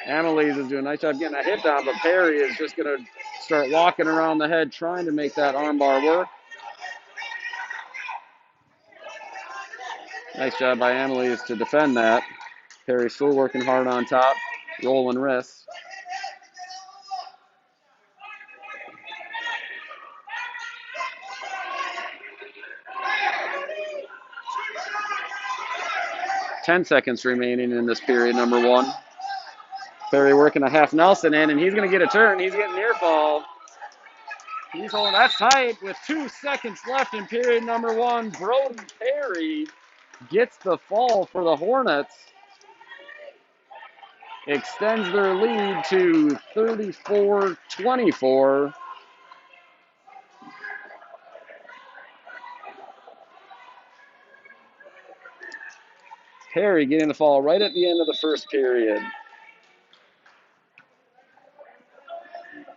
Speaker 1: Amelese is doing a nice job getting a hit down, but Perry is just going to start walking around the head trying to make that armbar work. Nice job by Amelese to defend that. Perry still working hard on top, rolling wrists. Ten seconds remaining in this period, number 1. Perry working a half Nelson in, and he's going to get a turn. He's getting near fall. He's holding that tight with 2 seconds left in period number 1. Brody Perry gets the fall for the Hornets. Extends their lead to 34-24. Perry getting the fall right at the end of the first period.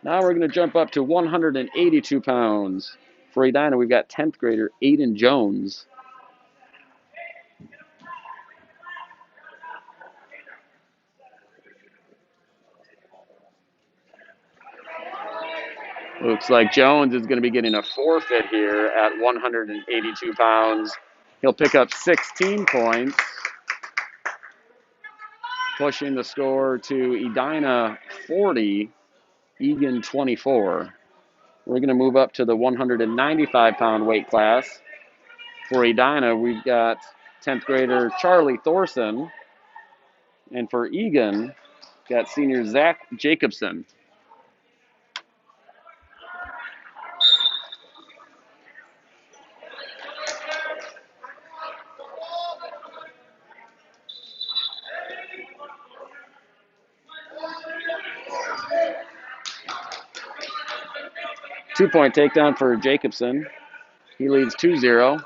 Speaker 1: Now we're going to jump up to 182 pounds. For Edina, we've got 10th grader Aiden Jones. Looks like Jones is going to be getting a forfeit here at 182 pounds. He'll pick up 16 points, pushing the score to Edina 40, Eagan 24. We're going to move up to the 195-pound weight class. For Edina, we've got 10th grader Charlie Thorson. And for Eagan, got senior Zach Jacobson. 2-point takedown for Jacobson. He leads 2-0.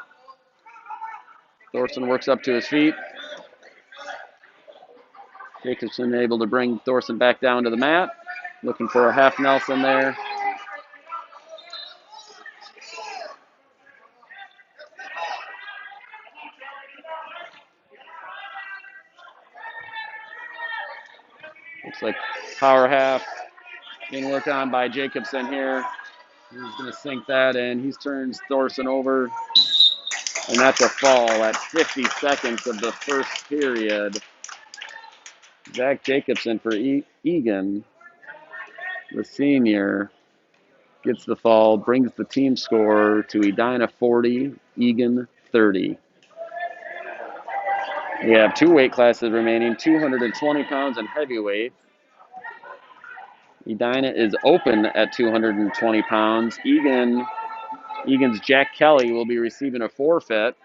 Speaker 1: Thorson works up to his feet. Jacobson able to bring Thorson back down to the mat. Looking for a half Nelson there. Looks like power half being worked on by Jacobson here. He's going to sink that in. He turns Thorson over. And that's a fall at 50 seconds of the first period. Zach Jacobson for Eagan, the senior, gets the fall, brings the team score to Edina 40, Eagan 30. We have 2 weight classes remaining, 220 pounds and heavyweight. Edina is open at 220 pounds. Eagan's Jack Kelly will be receiving a forfeit.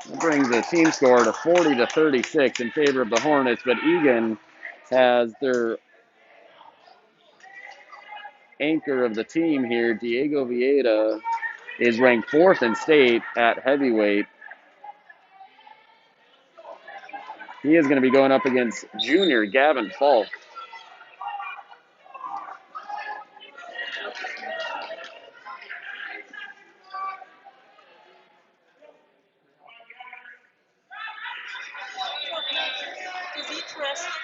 Speaker 1: That brings the team score to 40-36 in favor of the Hornets, but Eagan has their anchor of the team here, Diego Vieta, is ranked 4th in state at heavyweight. He is going to be going up against junior Gavin Falk.
Speaker 3: Does each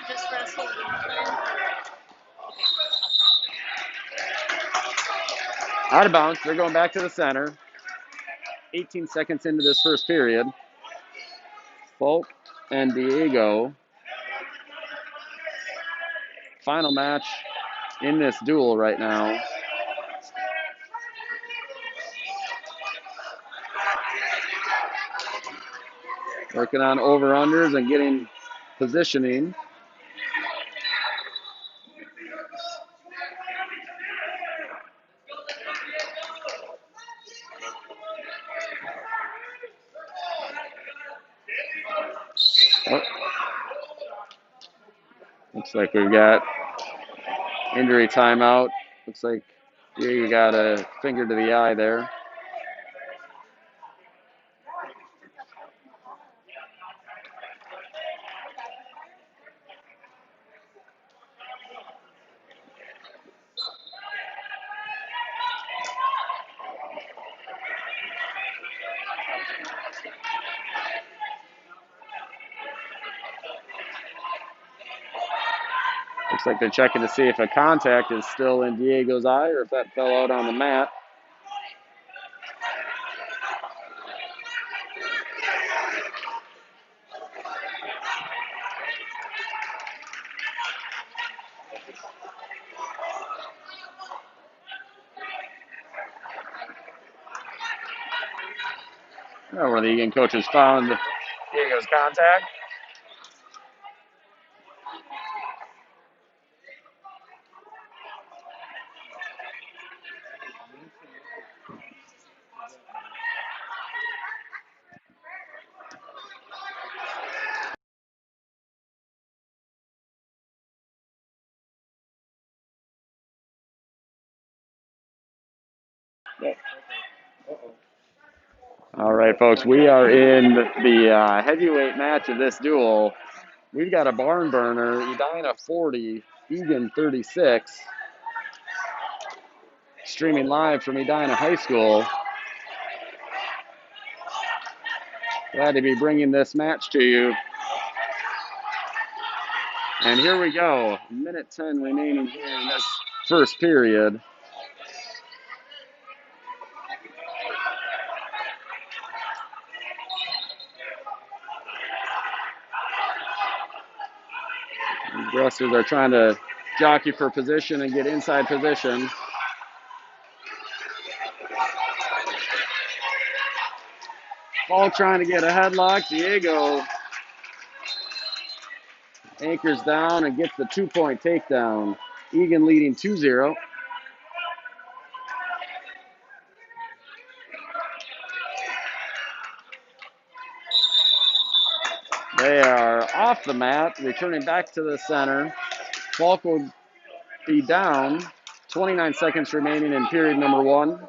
Speaker 3: just wrestle one time?
Speaker 1: Out of bounds. They're going back to the center. 18 seconds into this first period. Falk and Diego. Final match in this duel right now. Working on over-unders and getting positioning. Oh. Looks like we've got injury timeout. Looks like Diego got a finger to the eye there. Looks like they're checking to see if a contact is still in Diego's eye or if that fell out on the mat. One of the Eagan coaches found Diego's contact. All right, folks, we are in the heavyweight match of this duel. We've got a barn burner, Edina 40, Eagan 36. Streaming live from Edina High School. Glad to be bringing this match to you. And here we go. Minute 10 remaining here in this first period. The wrestlers are trying to jockey for position and get inside position. Ball trying to get a headlock. Diego anchors down and gets the 2-point takedown. Eagan leading 2-0. They are off the mat, returning back to the center. Falk will be down 29 seconds remaining in period number 1.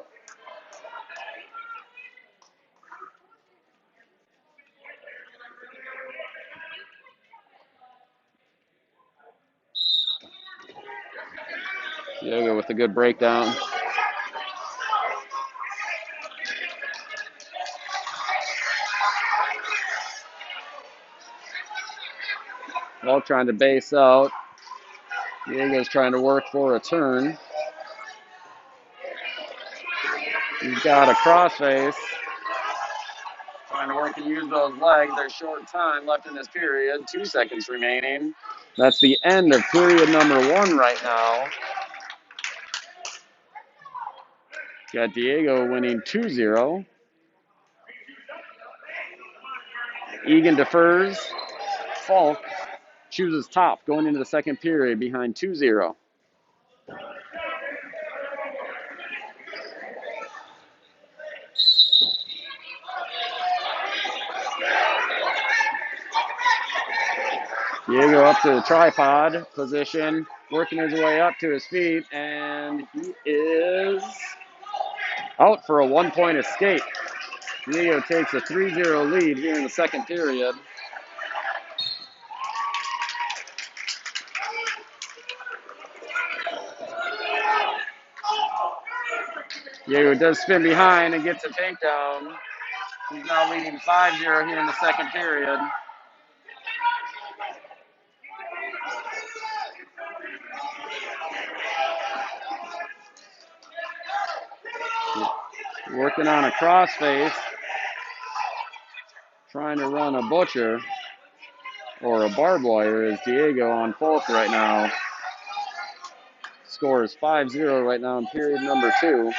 Speaker 1: Diego with a good breakdown. Ball trying to base out. Diego's trying to work for a turn. He's got a crossface. Trying to work and use those legs. There's short time left in this period. 2 seconds remaining. That's the end of period number 1 right now. Got Diego winning 2-0. Eagan defers. Falk chooses top going into the second period behind 2-0. Diego up to the tripod position, working his way up to his feet, and he is out for a 1-point escape. Diego takes a 3-0 lead here in the second period. Diego does spin behind and gets a takedown. He's now leading 5-0 here in the second period. Working on a crossface, trying to run a butcher or a barbed wire is Diego on Falk right now. Score is 5-0 right now in period number 2.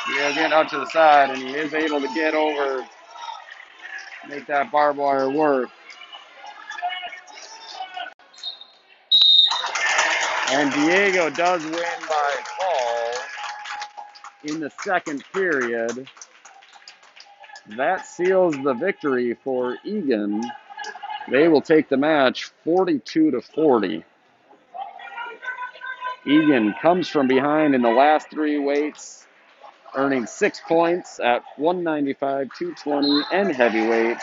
Speaker 1: Diego getting out to the side, and he is able to get over, make that barbed wire work. And Diego does win by fall in the second period. That seals the victory for Eagan. They will take the match 42-40. Eagan comes from behind in the last 3 weights, earning 6 points at 195, 220, and heavyweight,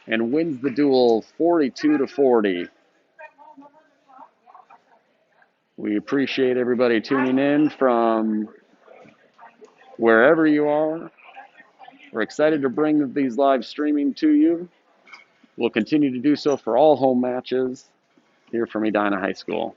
Speaker 1: and wins the duel 42-40. We appreciate everybody tuning in from wherever you are. We're excited to bring these live streaming to you. We'll continue to do so for all home matches here from Edina High School.